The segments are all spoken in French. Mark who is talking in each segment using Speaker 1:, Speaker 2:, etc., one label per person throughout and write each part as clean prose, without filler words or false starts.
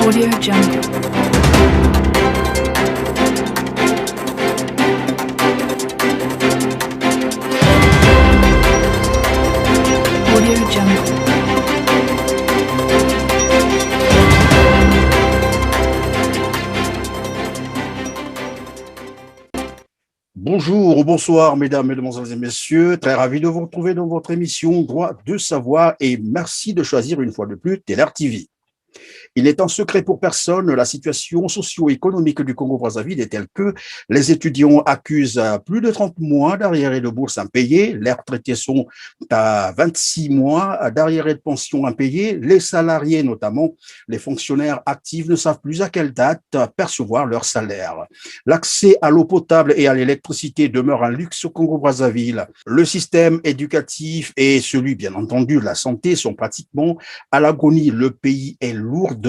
Speaker 1: Audio Jungle. Audio Jungle.
Speaker 2: Bonjour ou bonsoir, mesdames, mesdemoiselles et messieurs. Très ravi de vous retrouver dans votre émission Droit de savoir et merci de choisir une fois de plus TLR TV. Il n'est un secret pour personne, la situation socio-économique du Congo-Brazzaville est telle que les étudiants accusent plus de 30 mois d'arriérés de bourse impayés, les retraités sont à 26 mois d'arriérés de pension impayés, les salariés, notamment les fonctionnaires actifs, ne savent plus à quelle date percevoir leur salaire. L'accès à l'eau potable et à l'électricité demeure un luxe au Congo-Brazzaville. Le système éducatif et celui, bien entendu, de la santé sont pratiquement à l'agonie. Le pays est lourdement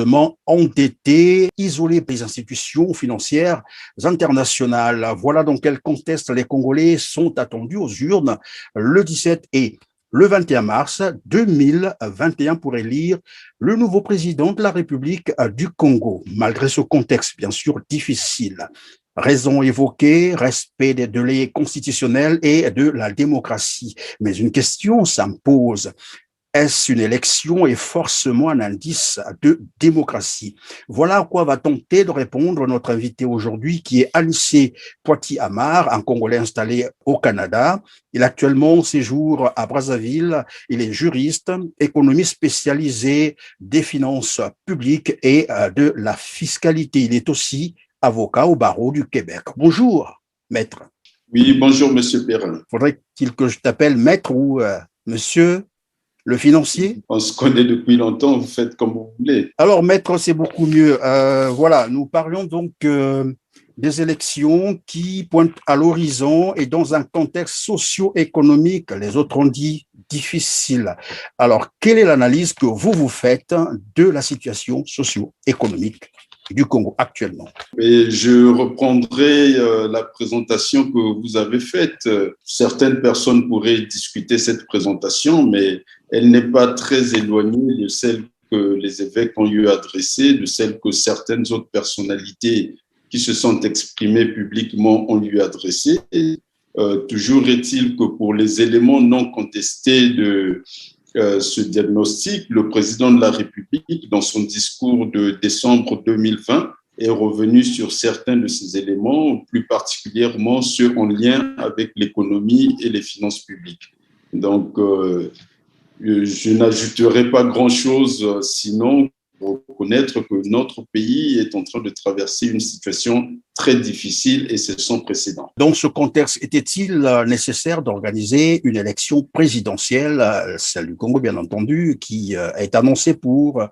Speaker 2: endetté, isolé des institutions financières internationales. Voilà dans quel contexte les Congolais sont attendus aux urnes le 17 et le 21 mars 2021 pour élire le nouveau président de la République du Congo. Malgré ce contexte, bien sûr, difficile. Raison évoquée, respect des délais constitutionnels et de la démocratie. Mais une question s'impose. Est-ce une élection et forcément un indice de démocratie? Voilà à quoi va tenter de répondre notre invité aujourd'hui, qui est Anissé Poiti-Amar, un Congolais installé au Canada. Il a actuellement séjour à Brazzaville. Il est juriste, économiste spécialisé des finances publiques et de la fiscalité. Il est aussi avocat au barreau du Québec. Bonjour, maître.
Speaker 3: Oui, bonjour, monsieur Perrin.
Speaker 2: Faudrait-il que je t'appelle maître ou monsieur le financier?
Speaker 3: On se connaît depuis longtemps, vous faites comme vous voulez.
Speaker 2: Alors, maître, c'est beaucoup mieux. Voilà, nous parlions donc des élections qui pointent à l'horizon et dans un contexte socio-économique, les autres ont dit difficile. Alors, quelle est l'analyse que vous faites de la situation socio-économique du Congo actuellement?
Speaker 3: Et je reprendrai la présentation que vous avez faite. Certaines personnes pourraient discuter cette présentation, mais elle n'est pas très éloignée de celle que les évêques ont eu adressée, de celle que certaines autres personnalités qui se sont exprimées publiquement ont eu adressée. Toujours est-il que pour les éléments non contestés de ce diagnostic, le président de la République, dans son discours de décembre 2020, est revenu sur certains de ces éléments, plus particulièrement ceux en lien avec l'économie et les finances publiques. Donc, je n'ajouterai pas grand-chose, sinon pour reconnaître que notre pays est en train de traverser une situation très difficile et c'est sans précédent.
Speaker 2: Dans ce contexte, était-il nécessaire d'organiser une élection présidentielle, celle du Congo bien entendu, qui est annoncée pour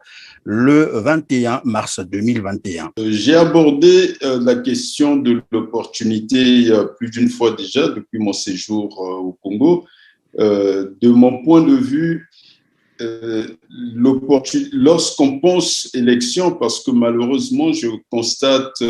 Speaker 2: le 21 mars 2021?
Speaker 3: J'ai abordé la question de l'opportunité plus d'une fois déjà depuis mon séjour au Congo. De mon point de vue, lorsqu'on pense élection, parce que malheureusement, je constate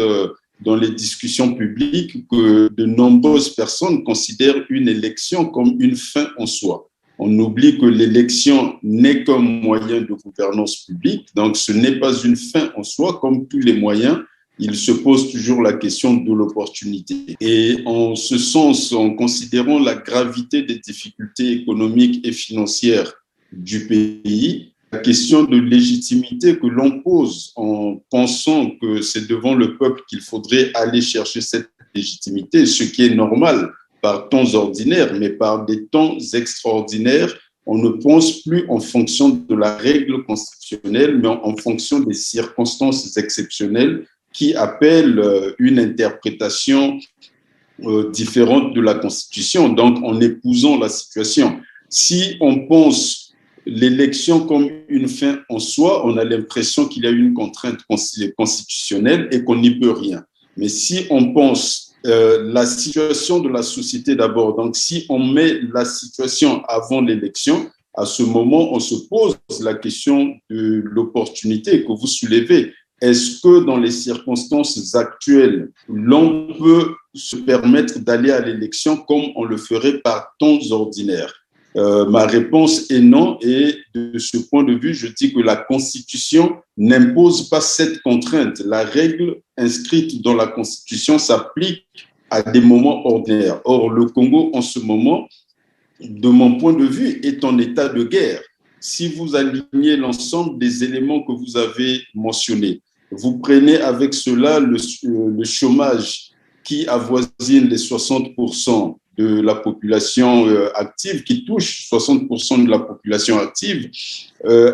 Speaker 3: dans les discussions publiques que de nombreuses personnes considèrent une élection comme une fin en soi. On oublie que l'élection n'est qu'un moyen de gouvernance publique, donc ce n'est pas une fin en soi, comme tous les moyens. Il se pose toujours la question de l'opportunité. Et en ce sens, en considérant la gravité des difficultés économiques et financières du pays, la question de légitimité que l'on pose en pensant que c'est devant le peuple qu'il faudrait aller chercher cette légitimité, ce qui est normal par temps ordinaires, mais par des temps extraordinaires, on ne pense plus en fonction de la règle constitutionnelle, mais en fonction des circonstances exceptionnelles qui appellent une interprétation différente de la Constitution. Donc, en épousant la situation, si on pense l'élection comme une fin en soi, on a l'impression qu'il y a une contrainte constitutionnelle et qu'on n'y peut rien. Mais si on pense la situation de la société d'abord, donc si on met la situation avant l'élection, à ce moment, on se pose la question de l'opportunité que vous soulevez. Est-ce que dans les circonstances actuelles, l'on peut se permettre d'aller à l'élection comme on le ferait par temps ordinaire? Ma réponse est non, et de ce point de vue, je dis que la Constitution n'impose pas cette contrainte. La règle inscrite dans la Constitution s'applique à des moments ordinaires. Or, le Congo, en ce moment, de mon point de vue, est en état de guerre. Si vous alignez l'ensemble des éléments que vous avez mentionnés, vous prenez avec cela le chômage qui avoisine les 60% de la population active, qui touche 60% de la population active,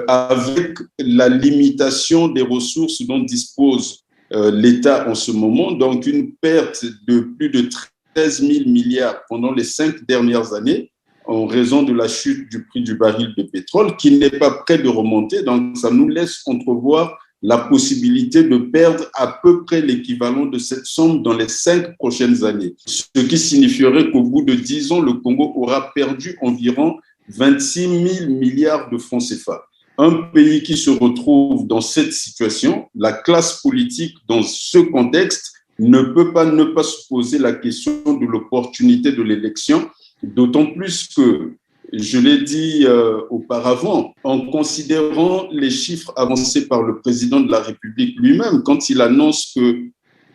Speaker 3: avec la limitation des ressources dont dispose l'État en ce moment, donc une perte de plus de 13 000 milliards pendant les 5 dernières années, en raison de la chute du prix du baril de pétrole, qui n'est pas prêt de remonter. Donc, ça nous laisse entrevoir la possibilité de perdre à peu près l'équivalent de cette somme dans les 5 prochaines années. Ce qui signifierait qu'au bout de 10 ans, le Congo aura perdu environ 26 000 milliards de francs CFA. Un pays qui se retrouve dans cette situation, la classe politique dans ce contexte ne peut pas ne pas se poser la question de l'opportunité de l'élection, d'autant plus que, je l'ai dit auparavant, en considérant les chiffres avancés par le président de la République lui-même, quand il annonce que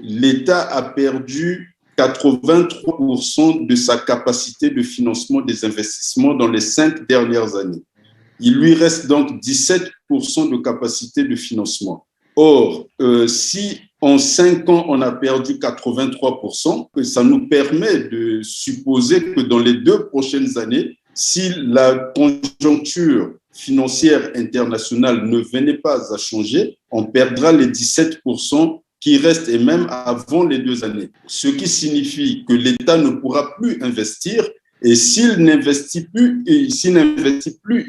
Speaker 3: l'État a perdu 83% de sa capacité de financement des investissements dans les 5 dernières années. Il lui reste donc 17% de capacité de financement. Or, si en 5 ans, on a perdu 83%, ça nous permet de supposer que dans les 2 prochaines années, si la conjoncture financière internationale ne venait pas à changer, on perdra les 17% qui restent, et même avant les 2 années. Ce qui signifie que l'État ne pourra plus investir, et s'il n'investit plus, il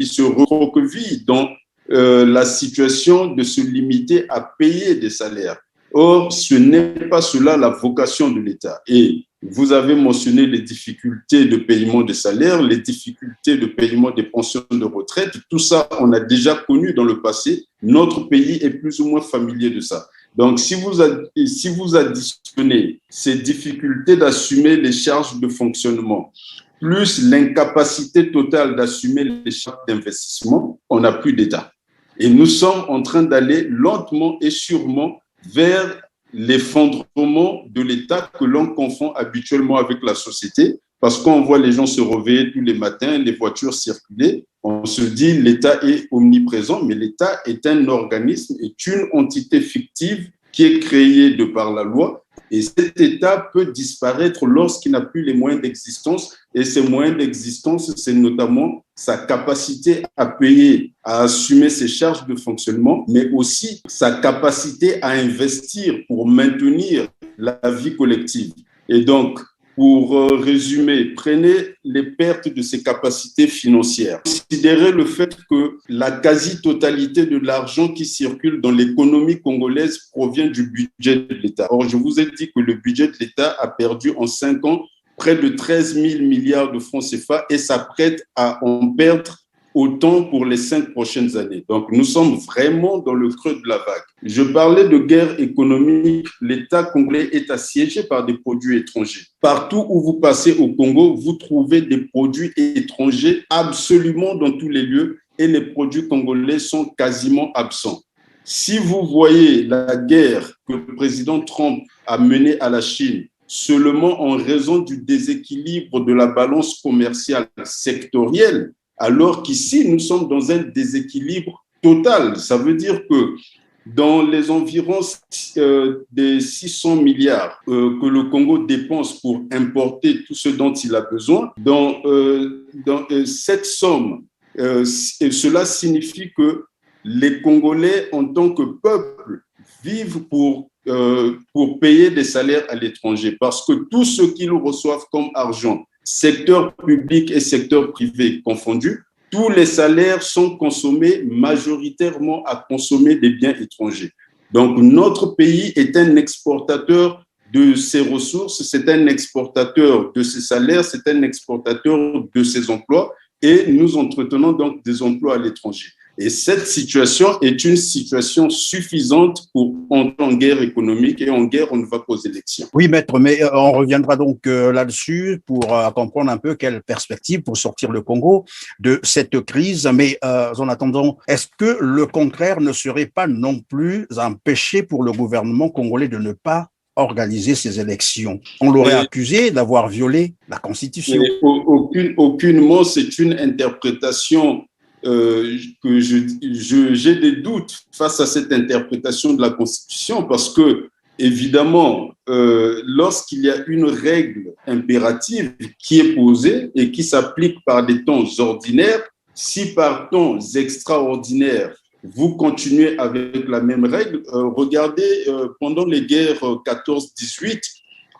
Speaker 3: se recroqueville dans la situation de se limiter à payer des salaires. Or, ce n'est pas cela la vocation de l'État. Et vous avez mentionné les difficultés de paiement des salaires, les difficultés de paiement des pensions de retraite. Tout ça, on a déjà connu dans le passé. Notre pays est plus ou moins familier de ça. Donc, si vous additionnez ces difficultés d'assumer les charges de fonctionnement, plus l'incapacité totale d'assumer les charges d'investissement, on n'a plus d'État. Et nous sommes en train d'aller lentement et sûrement vers l'effondrement de l'État que l'on confond habituellement avec la société, parce qu'on voit les gens se réveiller tous les matins, les voitures circuler, on se dit l'État est omniprésent, mais l'État est un organisme, est une entité fictive qui est créée de par la loi, et cet État peut disparaître lorsqu'il n'a plus les moyens d'existence, et ces moyens d'existence, c'est notamment sa capacité à payer, à assumer ses charges de fonctionnement, mais aussi sa capacité à investir pour maintenir la vie collective. Et donc, pour résumer, prenez les pertes de ses capacités financières. Considérez le fait que la quasi-totalité de l'argent qui circule dans l'économie congolaise provient du budget de l'État. Or, je vous ai dit que le budget de l'État a perdu en 5 ans près de 13 000 milliards de francs CFA et s'apprête à en perdre autant pour les 5 prochaines années. Donc, nous sommes vraiment dans le creux de la vague. Je parlais de guerre économique. L'État congolais est assiégé par des produits étrangers. Partout où vous passez au Congo, vous trouvez des produits étrangers absolument dans tous les lieux et les produits congolais sont quasiment absents. Si vous voyez la guerre que le président Trump a menée à la Chine, seulement en raison du déséquilibre de la balance commerciale sectorielle, alors qu'ici, nous sommes dans un déséquilibre total. Ça veut dire que dans les environs des 600 milliards que le Congo dépense pour importer tout ce dont il a besoin, dans cette somme, cela signifie que les Congolais, en tant que peuple, vivent pour payer des salaires à l'étranger, parce que tout ce qu'ils reçoivent comme argent, secteur public et secteur privé confondus, tous les salaires sont consommés majoritairement à consommer des biens étrangers. Donc, notre pays est un exportateur de ses ressources, c'est un exportateur de ses salaires, c'est un exportateur de ses emplois, et nous entretenons donc des emplois à l'étranger. Et cette situation est une situation suffisante pour entrer en guerre économique, et en guerre, on ne va pas aux élections.
Speaker 2: Oui, maître, mais on reviendra donc là-dessus pour comprendre un peu quelle perspective pour sortir le Congo de cette crise. Mais en attendant, est-ce que le contraire ne serait pas non plus un péché pour le gouvernement congolais de ne pas organiser ces élections? On l'aurait accusé d'avoir violé la Constitution.
Speaker 3: Aucunement, c'est une interprétation que j'ai des doutes face à cette interprétation de la Constitution, parce que, évidemment, lorsqu'il y a une règle impérative qui est posée et qui s'applique par des temps ordinaires, si par temps extraordinaires, vous continuez avec la même règle, regardez, pendant les guerres 14-18,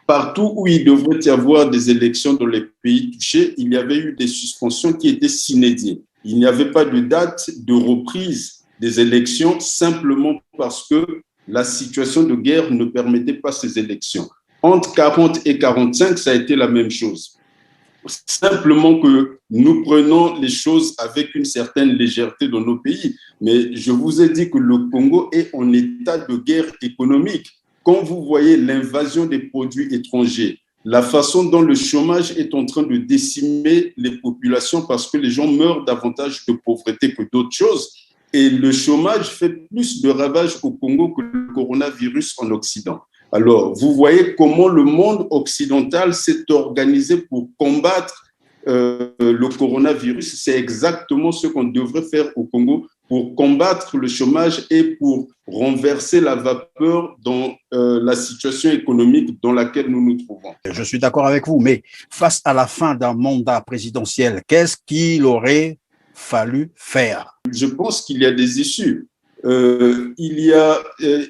Speaker 3: partout où il devrait y avoir des élections dans les pays touchés, il y avait eu des suspensions qui étaient sine die. Il n'y avait pas de date de reprise des élections simplement parce que la situation de guerre ne permettait pas ces élections. Entre 40 et 45, ça a été la même chose. Simplement que nous prenons les choses avec une certaine légèreté dans nos pays. Mais je vous ai dit que le Congo est en état de guerre économique. Quand vous voyez l'invasion des produits étrangers, la façon dont le chômage est en train de décimer les populations parce que les gens meurent davantage de pauvreté que d'autres choses, et le chômage fait plus de ravages au Congo que le coronavirus en Occident. Alors, vous voyez comment le monde occidental s'est organisé pour combattre le coronavirus. C'est exactement ce qu'on devrait faire au Congo pour combattre le chômage et pour renverser la vapeur dans la situation économique dans laquelle nous nous trouvons.
Speaker 2: Je suis d'accord avec vous, mais face à la fin d'un mandat présidentiel, qu'est-ce qu'il aurait fallu faire?
Speaker 3: Je pense qu'il y a des issues. Il y a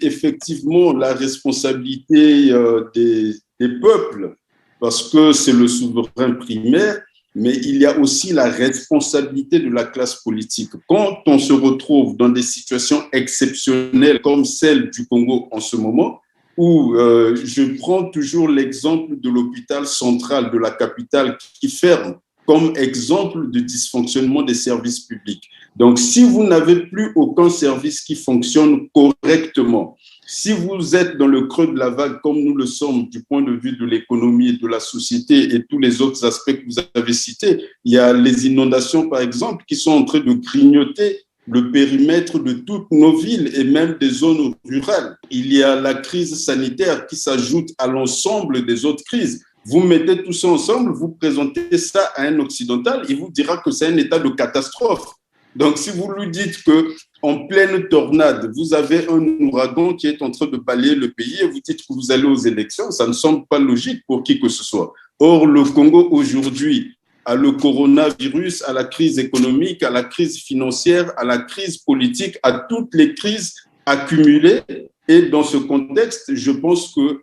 Speaker 3: effectivement la responsabilité des peuples, parce que c'est le souverain primaire, mais il y a aussi la responsabilité de la classe politique. Quand on se retrouve dans des situations exceptionnelles comme celle du Congo en ce moment, où je prends toujours l'exemple de l'hôpital central de la capitale qui ferme comme exemple de dysfonctionnement des services publics. Donc, si vous n'avez plus aucun service qui fonctionne correctement, si vous êtes dans le creux de la vague, comme nous le sommes du point de vue de l'économie, de la société et tous les autres aspects que vous avez cités, il y a les inondations, par exemple, qui sont en train de grignoter le périmètre de toutes nos villes et même des zones rurales. Il y a la crise sanitaire qui s'ajoute à l'ensemble des autres crises. Vous mettez tout ça ensemble, vous présentez ça à un occidental, il vous dira que c'est un état de catastrophe. Donc, si vous lui dites qu'en pleine tornade, vous avez un ouragan qui est en train de balayer le pays et vous dites que vous allez aux élections, ça ne semble pas logique pour qui que ce soit. Or, le Congo aujourd'hui a le coronavirus, à la crise économique, à la crise financière, à la crise politique, à toutes les crises accumulées. Et dans ce contexte, je pense que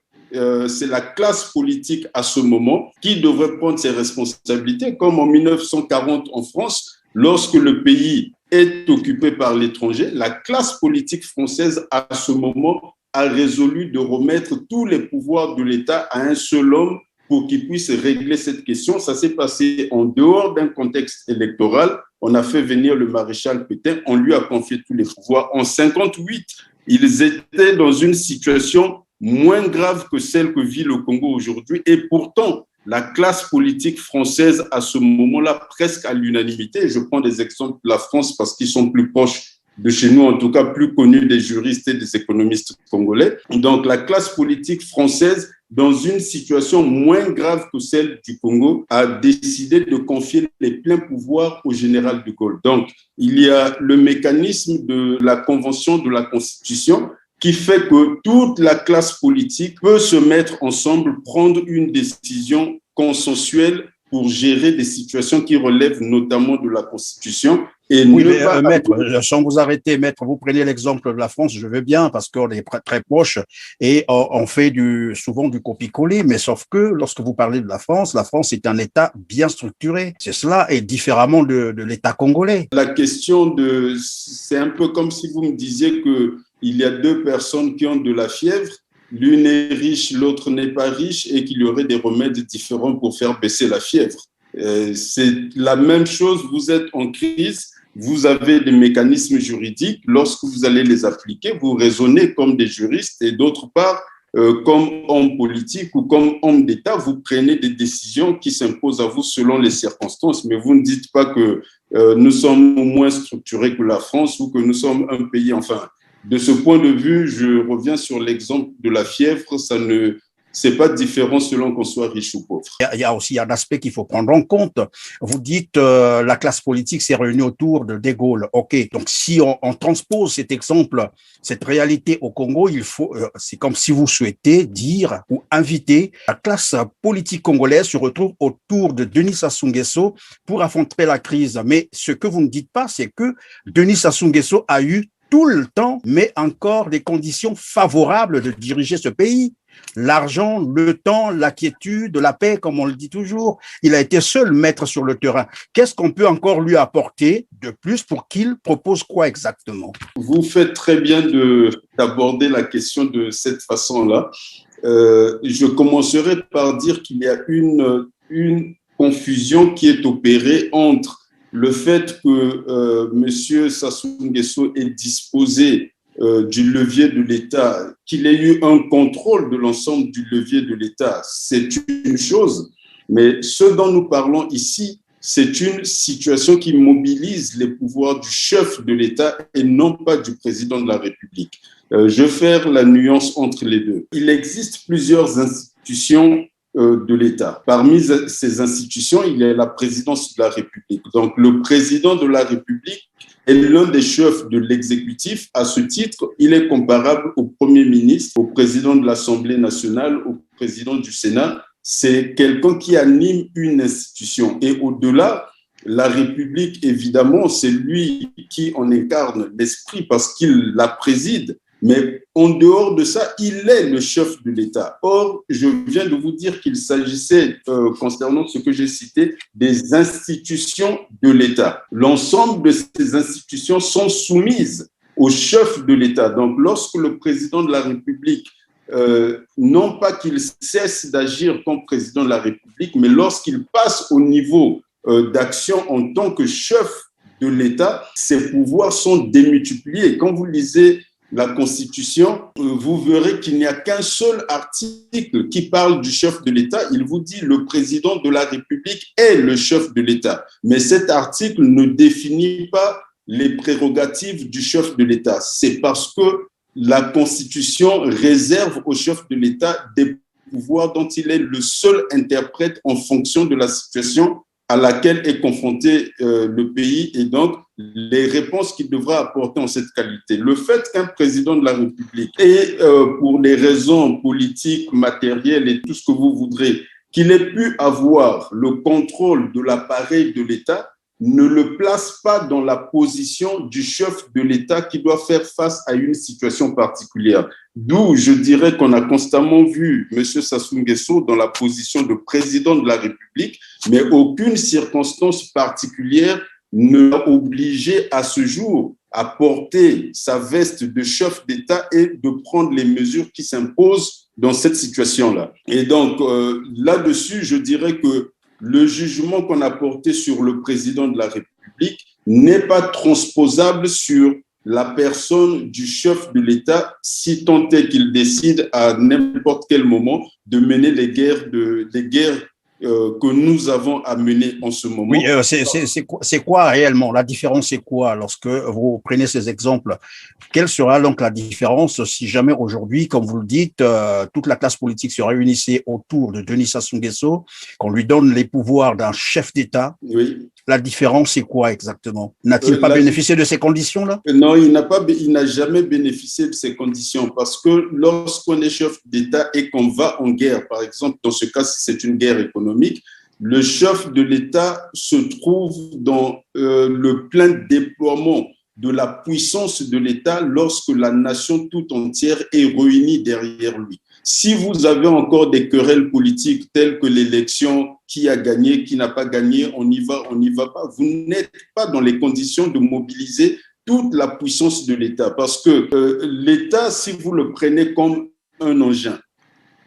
Speaker 3: c'est la classe politique à ce moment qui devrait prendre ses responsabilités, comme en 1940 en France, lorsque le pays est occupé par l'étranger, la classe politique française à ce moment a résolu de remettre tous les pouvoirs de l'État à un seul homme pour qu'il puisse régler cette question. Ça s'est passé en dehors d'un contexte électoral. On a fait venir le maréchal Pétain, on lui a confié tous les pouvoirs. En 1958, ils étaient dans une situation moins grave que celle que vit le Congo aujourd'hui. Et pourtant, la classe politique française, à ce moment-là, presque à l'unanimité, je prends des exemples de la France parce qu'ils sont plus proches de chez nous, en tout cas plus connus des juristes et des économistes congolais. Donc, la classe politique française, dans une situation moins grave que celle du Congo, a décidé de confier les pleins pouvoirs au général de Gaulle. Donc, il y a le mécanisme de la Convention de la Constitution qui fait que toute la classe politique peut se mettre ensemble, prendre une décision consensuelle pour gérer des situations qui relèvent notamment de la Constitution.
Speaker 2: Et oui, mais maître, sans vous arrêter, maître, vous prenez l'exemple de la France, je veux bien, parce qu'on est très proche et on fait souvent du copier-coller, mais sauf que lorsque vous parlez de la France est un État bien structuré. C'est cela, et différemment de l'État congolais.
Speaker 3: La question c'est un peu comme si vous me disiez que il y a deux personnes qui ont de la fièvre, l'une est riche, l'autre n'est pas riche, et qu'il y aurait des remèdes différents pour faire baisser la fièvre. C'est la même chose, vous êtes en crise, vous avez des mécanismes juridiques. Lorsque vous allez les appliquer, vous raisonnez comme des juristes et d'autre part, comme homme politique ou comme homme d'État, vous prenez des décisions qui s'imposent à vous selon les circonstances. Mais vous ne dites pas que nous sommes moins structurés que la France ou que nous sommes un pays, enfin, de ce point de vue, je reviens sur l'exemple de la fièvre, c'est pas différent selon qu'on soit riche ou pauvre.
Speaker 2: Il y a aussi un aspect qu'il faut prendre en compte. Vous dites la classe politique s'est réunie autour de De Gaulle. OK. Donc, si on transpose cet exemple, cette réalité au Congo, c'est comme si vous souhaitez dire ou inviter la classe politique congolaise se retrouve autour de Denis Sassou Nguesso pour affronter la crise. Mais ce que vous ne dites pas, c'est que Denis Sassou Nguesso a eu tout le temps, mais encore des conditions favorables de diriger ce pays. L'argent, le temps, la quiétude, la paix, comme on le dit toujours. Il a été seul maître sur le terrain. Qu'est-ce qu'on peut encore lui apporter de plus pour qu'il propose quoi exactement?
Speaker 3: Vous faites très bien d'aborder la question de cette façon-là. Je commencerai par dire qu'il y a une confusion qui est opérée entre le fait que M. Sassou Nguesso est disposé du levier de l'État, qu'il ait eu un contrôle de l'ensemble du levier de l'État, c'est une chose. Mais ce dont nous parlons ici, c'est une situation qui mobilise les pouvoirs du chef de l'État et non pas du président de la République. Je vais faire la nuance entre les deux. Il existe plusieurs institutions de l'État. Parmi ces institutions, il y a la présidence de la République. Donc, le président de la République est l'un des chefs de l'exécutif. À ce titre, il est comparable au Premier ministre, au président de l'Assemblée nationale, au président du Sénat. C'est quelqu'un qui anime une institution. Et au-delà, la République, évidemment, c'est lui qui en incarne l'esprit parce qu'il la préside. Mais en dehors de ça, il est le chef de l'État. Or, je viens de vous dire qu'il s'agissait, concernant ce que j'ai cité, des institutions de l'État. L'ensemble de ces institutions sont soumises au chef de l'État. Donc, lorsque le président de la République, non pas qu'il cesse d'agir comme président de la République, mais lorsqu'il passe au niveau d'action en tant que chef de l'État, ses pouvoirs sont démultipliés. Quand vous lisez la Constitution, vous verrez qu'il n'y a qu'un seul article qui parle du chef de l'État. Il vous dit le président de la République est le chef de l'État. Mais cet article ne définit pas les prérogatives du chef de l'État. C'est parce que la Constitution réserve au chef de l'État des pouvoirs dont il est le seul interprète en fonction de la situation à laquelle est confronté le pays et donc les réponses qu'il devra apporter en cette qualité. Le fait qu'un président de la République ait, pour des raisons politiques, matérielles et tout ce que vous voudrez, qu'il ait pu avoir le contrôle de l'appareil de l'État, ne le place pas dans la position du chef de l'État qui doit faire face à une situation particulière. D'où je dirais qu'on a constamment vu M. Sassou Nguesso dans la position de président de la République, mais aucune circonstance particulière ne l'a obligé à ce jour à porter sa veste de chef d'État et de prendre les mesures qui s'imposent dans cette situation-là. Et donc, là-dessus, je dirais que le jugement qu'on a porté sur le président de la République n'est pas transposable sur la personne du chef de l'État, si tant est qu'il décide à n'importe quel moment de mener les guerres que nous avons à mener en ce moment.
Speaker 2: Oui, c'est quoi réellement? La différence, c'est quoi lorsque vous prenez ces exemples? Quelle sera donc la différence si jamais aujourd'hui, comme vous le dites, toute la classe politique se réunissait autour de Denis Sassou Nguesso, qu'on lui donne les pouvoirs d'un chef d'État?
Speaker 3: Oui.
Speaker 2: La différence, c'est quoi exactement? N'a-t-il pas bénéficié de ces conditions-là?
Speaker 3: Non, il n'a jamais bénéficié de ces conditions parce que lorsqu'on est chef d'État et qu'on va en guerre, par exemple, dans ce cas, si c'est une guerre économique, le chef de l'État se trouve dans le plein déploiement de la puissance de l'État lorsque la nation tout entière est réunie derrière lui. Si vous avez encore des querelles politiques telles que l'élection, qui a gagné, qui n'a pas gagné, on y va pas, vous n'êtes pas dans les conditions de mobiliser toute la puissance de l'État. Parce que l'État, si vous le prenez comme un engin,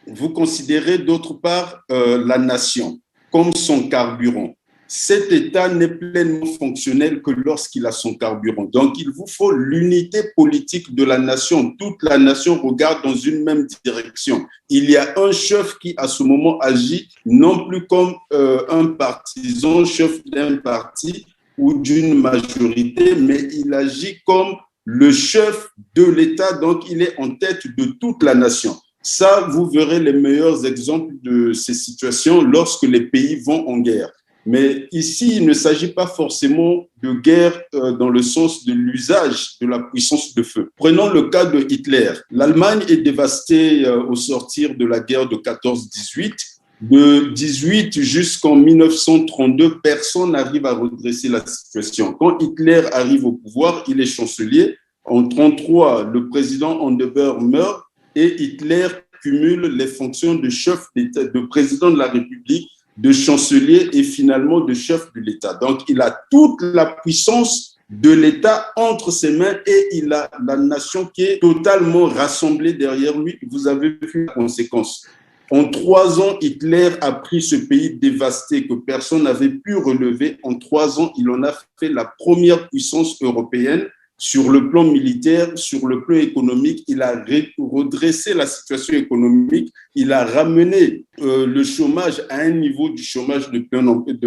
Speaker 3: vous considérez d'autre part la nation comme son carburant. cet État n'est pleinement fonctionnel que lorsqu'il a son carburant. Donc, il vous faut l'unité politique de la nation. Toute la nation regarde dans une même direction. Il y a un chef qui, à ce moment, agit non plus comme un partisan, chef d'un parti ou d'une majorité, mais il agit comme le chef de l'État. Donc, il est en tête de toute la nation. Ça, vous verrez les meilleurs exemples de ces situations lorsque les pays vont en guerre. Mais ici, il ne s'agit pas forcément de guerre dans le sens de l'usage de la puissance de feu. Prenons le cas de Hitler. L'Allemagne est dévastée au sortir de la guerre de 14-18. De 18 jusqu'en 1932, personne n'arrive à redresser la situation. Quand Hitler arrive au pouvoir, il est chancelier. En 1933, le président Hindenburg meurt et Hitler cumule les fonctions de chef d'État, de président de la République, de chancelier et finalement de chef de l'État. Donc, il a toute la puissance de l'État entre ses mains et il a la nation qui est totalement rassemblée derrière lui. Vous avez vu la conséquence. En 3 ans, Hitler a pris ce pays dévasté que personne n'avait pu relever. En 3 ans, il en a fait la première puissance européenne. Sur le plan militaire, sur le plan économique, il a redressé la situation économique, il a ramené le chômage à un niveau du chômage de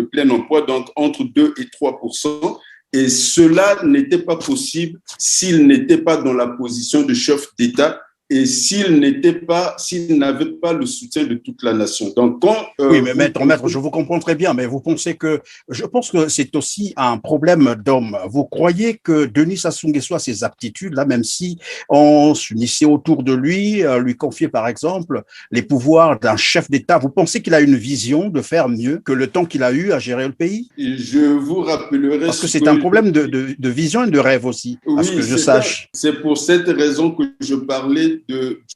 Speaker 3: plein emploi, donc entre 2 et 3%. Et cela n'était pas possible s'il n'était pas dans la position de chef d'État et s'il n'avait pas le soutien de toute la nation. Donc,
Speaker 2: oui, mais maître, je vous comprends très bien, mais je pense que c'est aussi un problème d'homme. Vous croyez que Denis Sassou Nguesso a ces aptitudes-là, même si on s'unissait autour de lui confiait par exemple les pouvoirs d'un chef d'État. Vous pensez qu'il a une vision de faire mieux que le temps qu'il a eu à gérer le pays?
Speaker 3: Je vous rappellerai...
Speaker 2: Parce que c'est un problème de vision et de rêve aussi, à ce que je sache.
Speaker 3: C'est pour cette raison que je parlais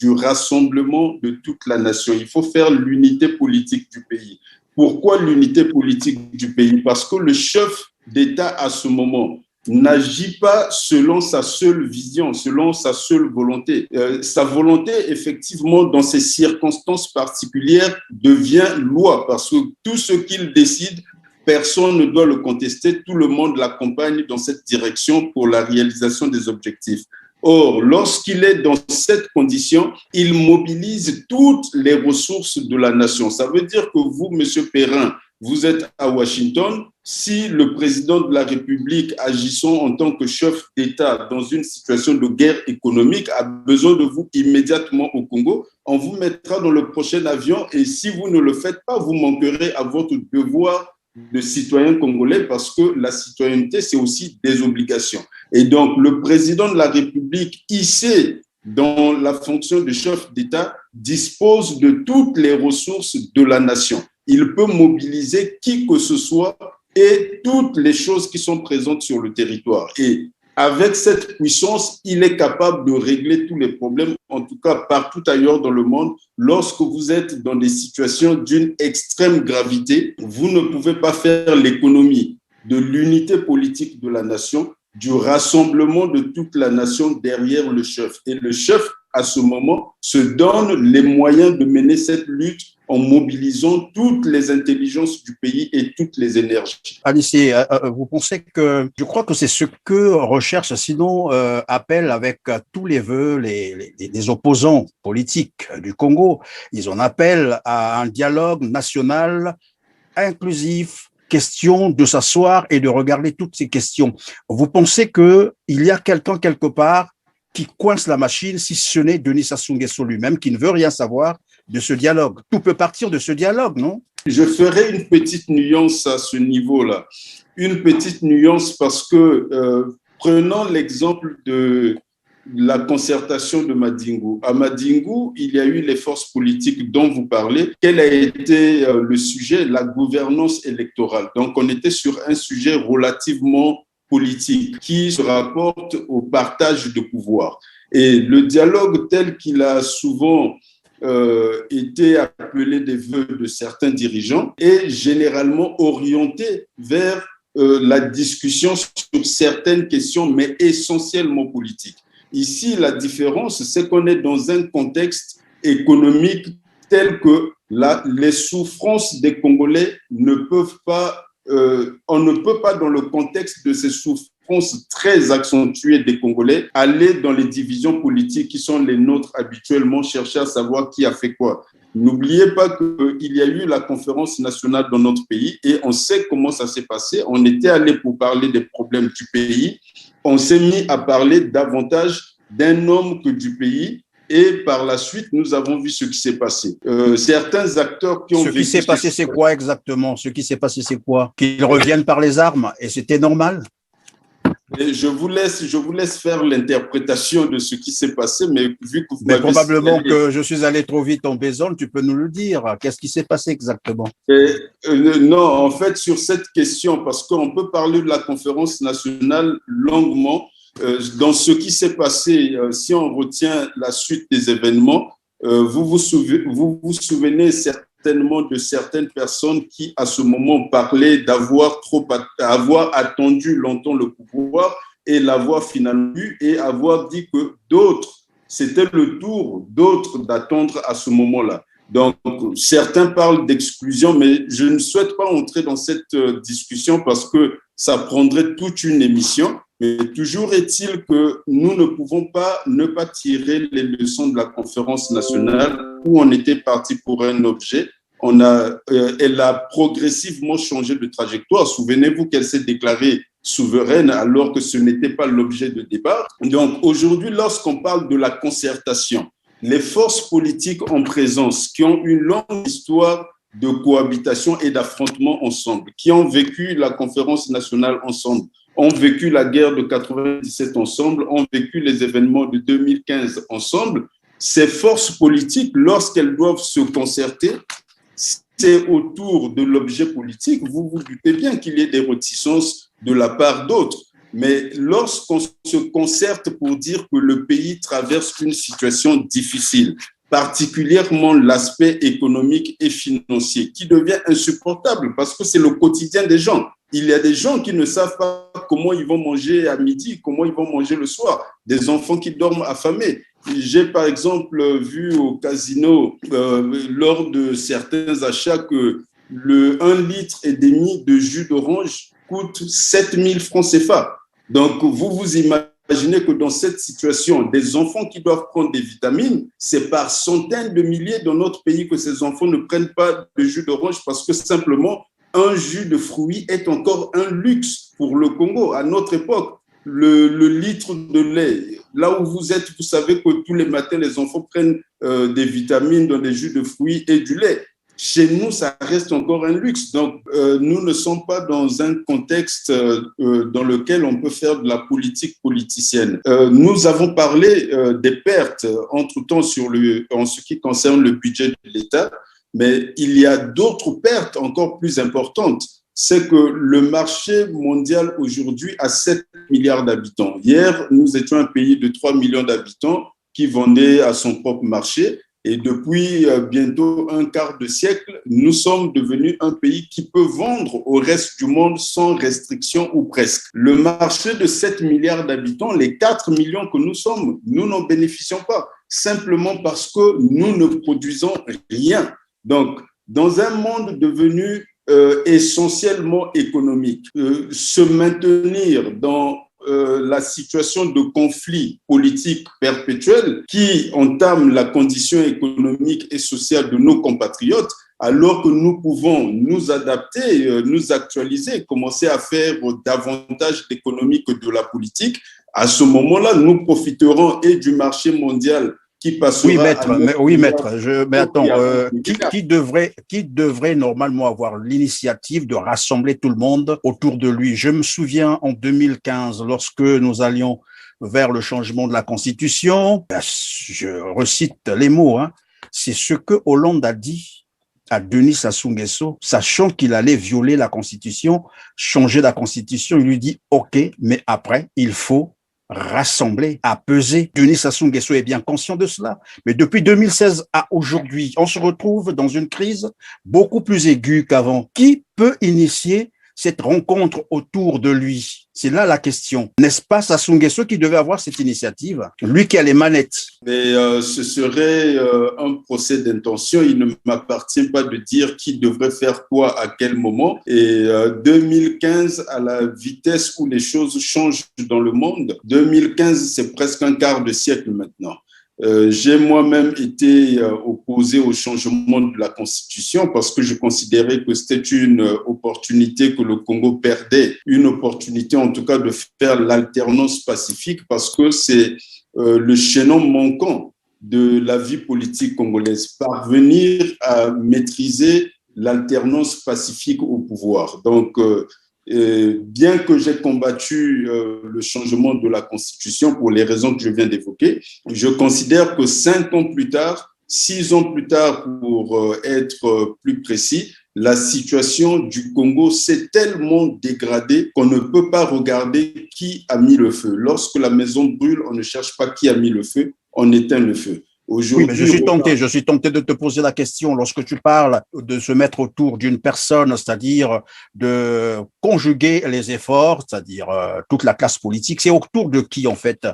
Speaker 3: du rassemblement de toute la nation. Il faut faire l'unité politique du pays. Pourquoi l'unité politique du pays? Parce que le chef d'État, à ce moment, n'agit pas selon sa seule vision, selon sa seule volonté. Sa volonté, effectivement, dans ces circonstances particulières, devient loi parce que tout ce qu'il décide, personne ne doit le contester. Tout le monde l'accompagne dans cette direction pour la réalisation des objectifs. Or, lorsqu'il est dans cette condition, il mobilise toutes les ressources de la nation. Ça veut dire que vous, Monsieur Perrin, vous êtes à Washington. Si le président de la République, agissant en tant que chef d'État dans une situation de guerre économique, a besoin de vous immédiatement au Congo, on vous mettra dans le prochain avion et si vous ne le faites pas, vous manquerez à votre devoir de citoyen congolais parce que la citoyenneté, c'est aussi des obligations. Et donc, le président de la République, hissé dans la fonction de chef d'État, dispose de toutes les ressources de la nation. Il peut mobiliser qui que ce soit et toutes les choses qui sont présentes sur le territoire. Et avec cette puissance, il est capable de régler tous les problèmes, en tout cas partout ailleurs dans le monde. Lorsque vous êtes dans des situations d'une extrême gravité, vous ne pouvez pas faire l'économie de l'unité politique de la nation, du rassemblement de toute la nation derrière le chef. Et le chef, à ce moment, se donne les moyens de mener cette lutte en mobilisant toutes les intelligences du pays et toutes les énergies.
Speaker 2: Alice, vous pensez je crois que c'est ce que recherche, sinon appelle avec tous les vœux les opposants politiques du Congo. Ils en appellent à un dialogue national inclusif, question de s'asseoir et de regarder toutes ces questions. Vous pensez qu'il y a quelqu'un quelque part qui coince la machine, si ce n'est Denis Sassou Nguesso lui-même, qui ne veut rien savoir de ce dialogue? Tout peut partir de ce dialogue, non?
Speaker 3: Je ferai une petite nuance à ce niveau-là. Une petite nuance parce que, prenons l'exemple de la concertation de Madingu. À Madingu, il y a eu les forces politiques dont vous parlez. Quel a été le sujet? La gouvernance électorale. Donc, on était sur un sujet relativement politique qui se rapporte au partage de pouvoir. Et le dialogue tel qu'il a souvent été appelé des vœux de certains dirigeants est généralement orienté vers la discussion sur certaines questions, mais essentiellement politiques. Ici, la différence, c'est qu'on est dans un contexte économique tel que les souffrances des Congolais ne peuvent pas on ne peut pas, dans le contexte de ces souffrances très accentuées des Congolais, aller dans les divisions politiques qui sont les nôtres habituellement, chercher à savoir qui a fait quoi. N'oubliez pas qu'il y a eu la conférence nationale dans notre pays et on sait comment ça s'est passé. On était allé pour parler des problèmes du pays. On s'est mis à parler davantage d'un homme que du pays. Et par la suite, nous avons vu ce qui s'est passé. Certains acteurs qui ont vécu...
Speaker 2: Ce qui s'est passé, c'est quoi exactement? Ce qui s'est passé, c'est quoi? Qu'ils reviennent par les armes et c'était normal?
Speaker 3: Et je vous laisse faire l'interprétation de ce qui s'est passé, mais vu que vous m'avez
Speaker 2: probablement
Speaker 3: signalé...
Speaker 2: que je suis allé trop vite en besogne, tu peux nous le dire. Qu'est-ce qui s'est passé exactement?
Speaker 3: Non, en fait, sur cette question, parce qu'on peut parler de la conférence nationale longuement, dans ce qui s'est passé, si on retient la suite des événements, vous vous souvenez certainement de certaines personnes qui, à ce moment, parlaient d'avoir attendu longtemps le pouvoir et l'avoir finalement eu et avoir dit que d'autres, c'était le tour d'autres d'attendre à ce moment-là. Donc, certains parlent d'exclusion, mais je ne souhaite pas entrer dans cette discussion parce que ça prendrait toute une émission. Mais toujours est-il que nous ne pouvons pas ne pas tirer les leçons de la conférence nationale où on était parti pour un objet. Elle a progressivement changé de trajectoire. Souvenez-vous qu'elle s'est déclarée souveraine alors que ce n'était pas l'objet de débat. Donc aujourd'hui, lorsqu'on parle de la concertation, les forces politiques en présence qui ont une longue histoire de cohabitation et d'affrontement ensemble, qui ont vécu la conférence nationale ensemble, ont vécu la guerre de 97 ensemble, ont vécu les événements de 2015 ensemble, ces forces politiques, lorsqu'elles doivent se concerter, c'est autour de l'objet politique. Vous vous doutez bien qu'il y ait des réticences de la part d'autres. Mais lorsqu'on se concerte pour dire que le pays traverse une situation difficile, particulièrement l'aspect économique et financier, qui devient insupportable parce que c'est le quotidien des gens. Il y a des gens qui ne savent pas comment ils vont manger à midi, comment ils vont manger le soir, des enfants qui dorment affamés. J'ai par exemple vu au casino, lors de certains achats, que 1,5 litre de jus d'orange coûte 7 000 francs CFA. Donc, vous imaginez que dans cette situation, des enfants qui doivent prendre des vitamines, c'est par centaines de milliers dans notre pays que ces enfants ne prennent pas de jus d'orange parce que simplement, un jus de fruits est encore un luxe pour le Congo. À notre époque, le litre de lait, là où vous êtes, vous savez que tous les matins, les enfants prennent des vitamines dans des jus de fruits et du lait. Chez nous, ça reste encore un luxe. Donc, nous ne sommes pas dans un contexte dans lequel on peut faire de la politique politicienne. Nous avons parlé des pertes, entre-temps, en ce qui concerne le budget de l'État, mais il y a d'autres pertes encore plus importantes. C'est que le marché mondial aujourd'hui a 7 milliards d'habitants. Hier, nous étions un pays de 3 millions d'habitants qui vendait à son propre marché. Et depuis bientôt un quart de siècle, nous sommes devenus un pays qui peut vendre au reste du monde sans restriction ou presque. Le marché de 7 milliards d'habitants, les 4 millions que nous sommes, nous n'en bénéficions pas, simplement parce que nous ne produisons rien. Donc, dans un monde devenu essentiellement économique, se maintenir dans la situation de conflit politique perpétuel qui entame la condition économique et sociale de nos compatriotes, alors que nous pouvons nous adapter, nous actualiser, commencer à faire davantage d'économie que de la politique, à ce moment-là, nous profiterons et du marché mondial qui passera...
Speaker 2: Oui, maître, mais attends, qui devrait normalement avoir l'initiative de rassembler tout le monde autour de lui? Je me souviens en 2015, lorsque nous allions vers le changement de la Constitution, je recite les mots, c'est ce que Hollande a dit à Denis Sassou Nguesso, sachant qu'il allait violer la Constitution, changer la Constitution, il lui dit « Ok, mais après, il faut rassembler, à peser. » Denis Sassou Nguesso est bien conscient de cela. Mais depuis 2016 à aujourd'hui, on se retrouve dans une crise beaucoup plus aiguë qu'avant. Qui peut initier cette rencontre autour de lui? C'est là la question. N'est-ce pas Sassou Nguesso qui devait avoir cette initiative? Lui qui a les manettes.
Speaker 3: Mais ce serait un procès d'intention. Il ne m'appartient pas de dire qui devrait faire quoi à quel moment. Et 2015, à la vitesse où les choses changent dans le monde, 2015, c'est presque un quart de siècle maintenant. J'ai moi-même été opposé au changement de la Constitution parce que je considérais que c'était une opportunité que le Congo perdait, une opportunité en tout cas de faire l'alternance pacifique parce que c'est le chaînon manquant de la vie politique congolaise, parvenir à maîtriser l'alternance pacifique au pouvoir. Donc, bien que j'ai combattu le changement de la Constitution pour les raisons que je viens d'évoquer, je considère que 5 ans plus tard, 6 ans plus tard pour être plus précis, la situation du Congo s'est tellement dégradée qu'on ne peut pas regarder qui a mis le feu. Lorsque la maison brûle, on ne cherche pas qui a mis le feu, on éteint le feu.
Speaker 2: Oui, mais je suis tenté de te poser la question. Lorsque tu parles de se mettre autour d'une personne, c'est-à-dire de conjuguer les efforts, c'est-à-dire toute la classe politique, c'est autour de qui en fait?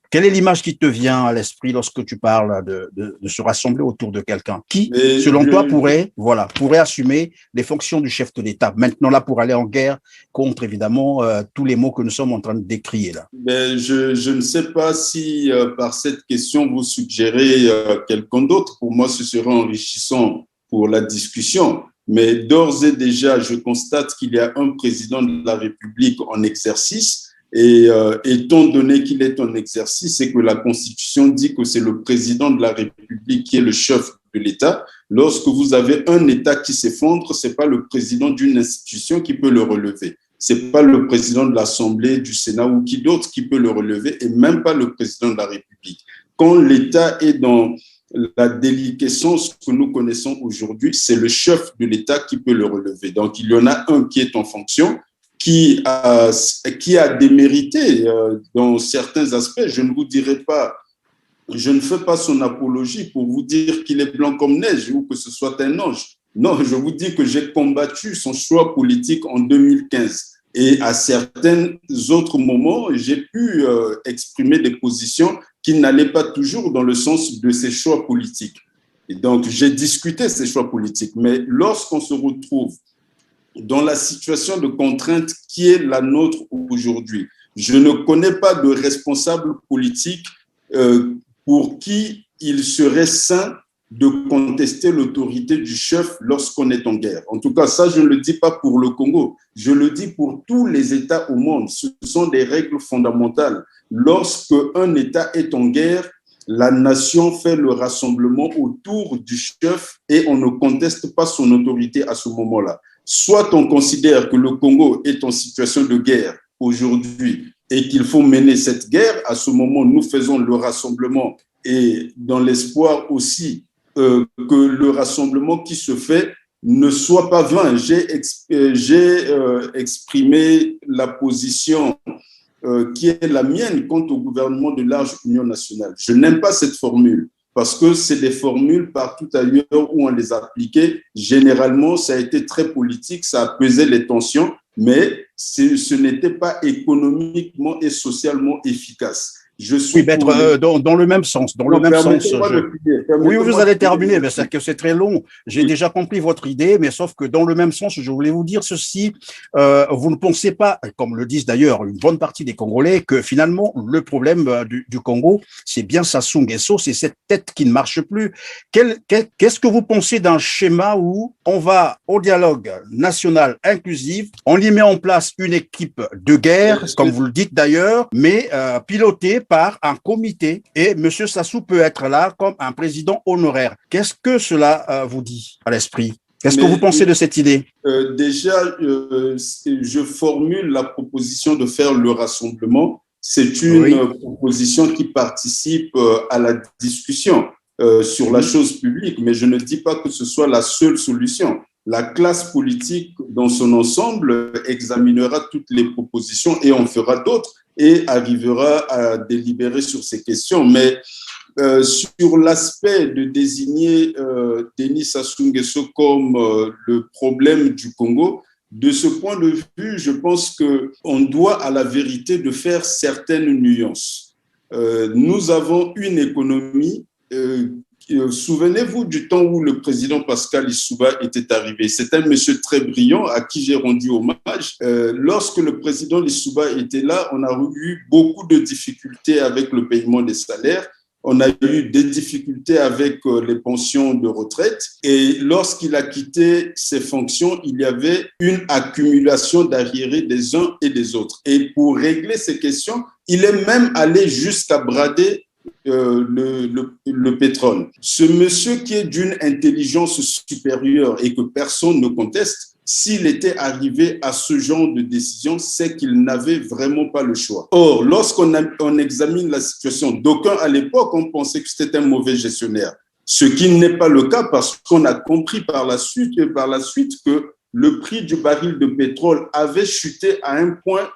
Speaker 2: Quelle est l'image qui te vient à l'esprit lorsque tu parles de se rassembler autour de quelqu'un? Qui, selon toi, pourrait assumer les fonctions du chef de l'État? Maintenant, là, pour aller en guerre contre, évidemment, tous les mots que nous sommes en train de décrire là.
Speaker 3: Mais je ne sais pas si par cette question, vous suggérez quelqu'un d'autre. Pour moi, ce serait enrichissant pour la discussion. Mais d'ores et déjà, je constate qu'il y a un président de la République en exercice. Et étant donné qu'il est en exercice et que la Constitution dit que c'est le président de la République qui est le chef de l'État, lorsque vous avez un État qui s'effondre, ce n'est pas le président d'une institution qui peut le relever. Ce n'est pas le président de l'Assemblée, du Sénat ou qui d'autre qui peut le relever et même pas le président de la République. Quand l'État est dans la déliquescence que nous connaissons aujourd'hui, c'est le chef de l'État qui peut le relever. Donc, il y en a un qui est en fonction, qui a démérité dans certains aspects. Je ne vous dirai pas, je ne fais pas son apologie pour vous dire qu'il est blanc comme neige ou que ce soit un ange. Non, je vous dis que j'ai combattu son choix politique en 2015. Et à certains autres moments, j'ai pu exprimer des positions qui n'allaient pas toujours dans le sens de ses choix politiques. Et donc, j'ai discuté ces choix politiques. Mais lorsqu'on se retrouve dans la situation de contrainte qui est la nôtre aujourd'hui, je ne connais pas de responsable politique pour qui il serait sain de contester l'autorité du chef lorsqu'on est en guerre. En tout cas, ça, je ne le dis pas pour le Congo, je le dis pour tous les États au monde. Ce sont des règles fondamentales. Lorsque un État est en guerre, la nation fait le rassemblement autour du chef et on ne conteste pas son autorité à ce moment-là. Soit on considère que le Congo est en situation de guerre aujourd'hui et qu'il faut mener cette guerre, à ce moment, nous faisons le rassemblement et dans l'espoir aussi que le rassemblement qui se fait ne soit pas vain. J'ai exprimé la position qui est la mienne quant au gouvernement de large union nationale. Je n'aime pas cette formule parce que c'est des formules partout ailleurs où on les a appliquées. Généralement, ça a été très politique, ça a pesé les tensions, mais ce n'était pas économiquement et socialement efficace.
Speaker 2: Je suis maître, dans le même sens. Dans le même sens. Oui, vous allez terminer, mais c'est que c'est très long. J'ai déjà compris votre idée, mais sauf que dans le même sens, je voulais vous dire ceci. Vous ne pensez pas, comme le disent d'ailleurs une bonne partie des Congolais, que finalement, le problème du Congo, c'est bien Sassou Nguesso, c'est cette tête qui ne marche plus. Qu'est-ce que vous pensez d'un schéma où on va au dialogue national inclusif, on y met en place une équipe de guerre, comme vous le dites d'ailleurs, mais pilotée par un comité et M. Sassou peut être là comme un président honoraire. Qu'est-ce que cela vous dit à l'esprit? Qu'est-ce que vous pensez de cette idée?
Speaker 3: Déjà, je formule la proposition de faire le rassemblement. C'est une proposition qui participe à la discussion sur la chose publique, mais je ne dis pas que ce soit la seule solution. La classe politique dans son ensemble examinera toutes les propositions et en fera d'autres et arrivera à délibérer sur ces questions. Mais sur l'aspect de désigner Denis Sassou Nguesso comme le problème du Congo, de ce point de vue, je pense qu'on doit à la vérité de faire certaines nuances. Nous avons une économie, souvenez-vous du temps où le président Pascal Lissouba était arrivé. C'est un monsieur très brillant à qui j'ai rendu hommage. Lorsque le président Lissouba était là, on a eu beaucoup de difficultés avec le paiement des salaires. On a eu des difficultés avec les pensions de retraite. Et lorsqu'il a quitté ses fonctions, il y avait une accumulation d'arriérés des uns et des autres. Et pour régler ces questions, il est même allé jusqu'à brader le pétrole. Ce monsieur qui est d'une intelligence supérieure et que personne ne conteste, s'il était arrivé à ce genre de décision, c'est qu'il n'avait vraiment pas le choix. Or, lorsqu'on examine la situation, d'aucuns à l'époque ont pensé que c'était un mauvais gestionnaire, ce qui n'est pas le cas parce qu'on a compris par la suite que le prix du baril de pétrole avait chuté à un point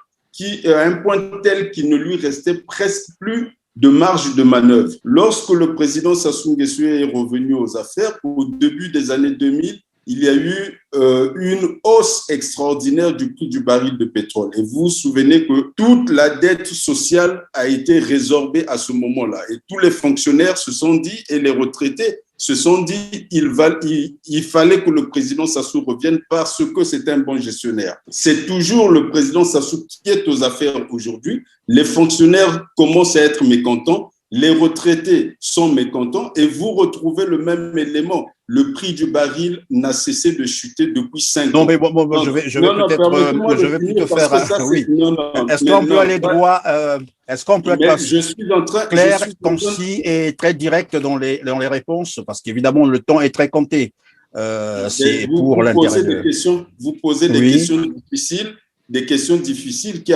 Speaker 3: tel qu'il ne lui restait presque plus de marge de manœuvre. Lorsque le président Sassou Nguesso est revenu aux affaires, au début des années 2000, il y a eu une hausse extraordinaire du prix du baril de pétrole. Et vous vous souvenez que toute la dette sociale a été résorbée à ce moment-là. Et tous les fonctionnaires se sont dit, et les retraités se sont dit, il fallait que le président Sassou revienne parce que c'est un bon gestionnaire. C'est toujours le président Sassou qui est aux affaires aujourd'hui. Les fonctionnaires commencent à être mécontents. Les retraités sont mécontents et vous retrouvez le même élément. Le prix du baril n'a cessé de chuter depuis 5 ans.
Speaker 2: Non, mais bon, je vais plutôt faire. Oui. Est-ce qu'on peut aller droit est-ce qu'on peut être clair, concis et très direct dans les réponses? Parce qu'évidemment, le temps est très compté. C'est pour l'intérêt de...
Speaker 3: Vous posez des questions difficiles qui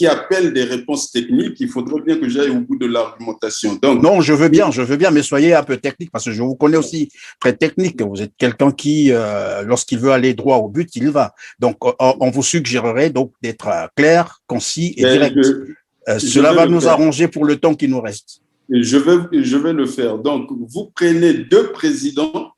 Speaker 3: appellent des réponses techniques. Il faudrait bien que j'aille au bout de l'argumentation. Donc,
Speaker 2: non, je veux bien, mais soyez un peu technique parce que je vous connais aussi très technique. Vous êtes quelqu'un qui, lorsqu'il veut aller droit au but, il va. Donc, on vous suggérerait donc d'être clair, concis et direct. Cela va nous arranger pour le temps qui nous reste.
Speaker 3: Je vais le faire. Donc, vous prenez deux présidents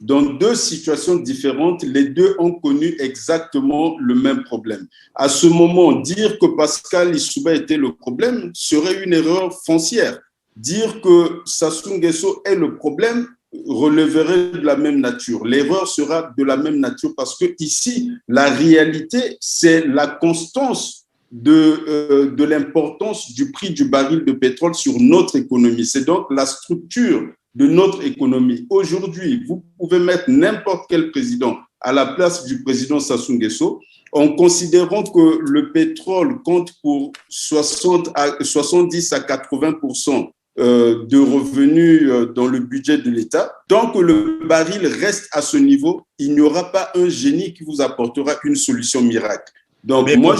Speaker 3: dans deux situations différentes, les deux ont connu exactement le même problème. À ce moment, dire que Pascal Lissouba était le problème serait une erreur foncière. Dire que Sassou Nguesso est le problème releverait de la même nature. L'erreur sera de la même nature parce que ici, la réalité, c'est la constance de l'importance du prix du baril de pétrole sur notre économie. C'est donc la structure de notre économie. Aujourd'hui, vous pouvez mettre n'importe quel président à la place du président Sassou Nguesso en considérant que le pétrole compte pour 70 à 80% de revenus dans le budget de l'État. Tant que le baril reste à ce niveau, il n'y aura pas un génie qui vous apportera une solution miracle.
Speaker 2: Donc, mais moi,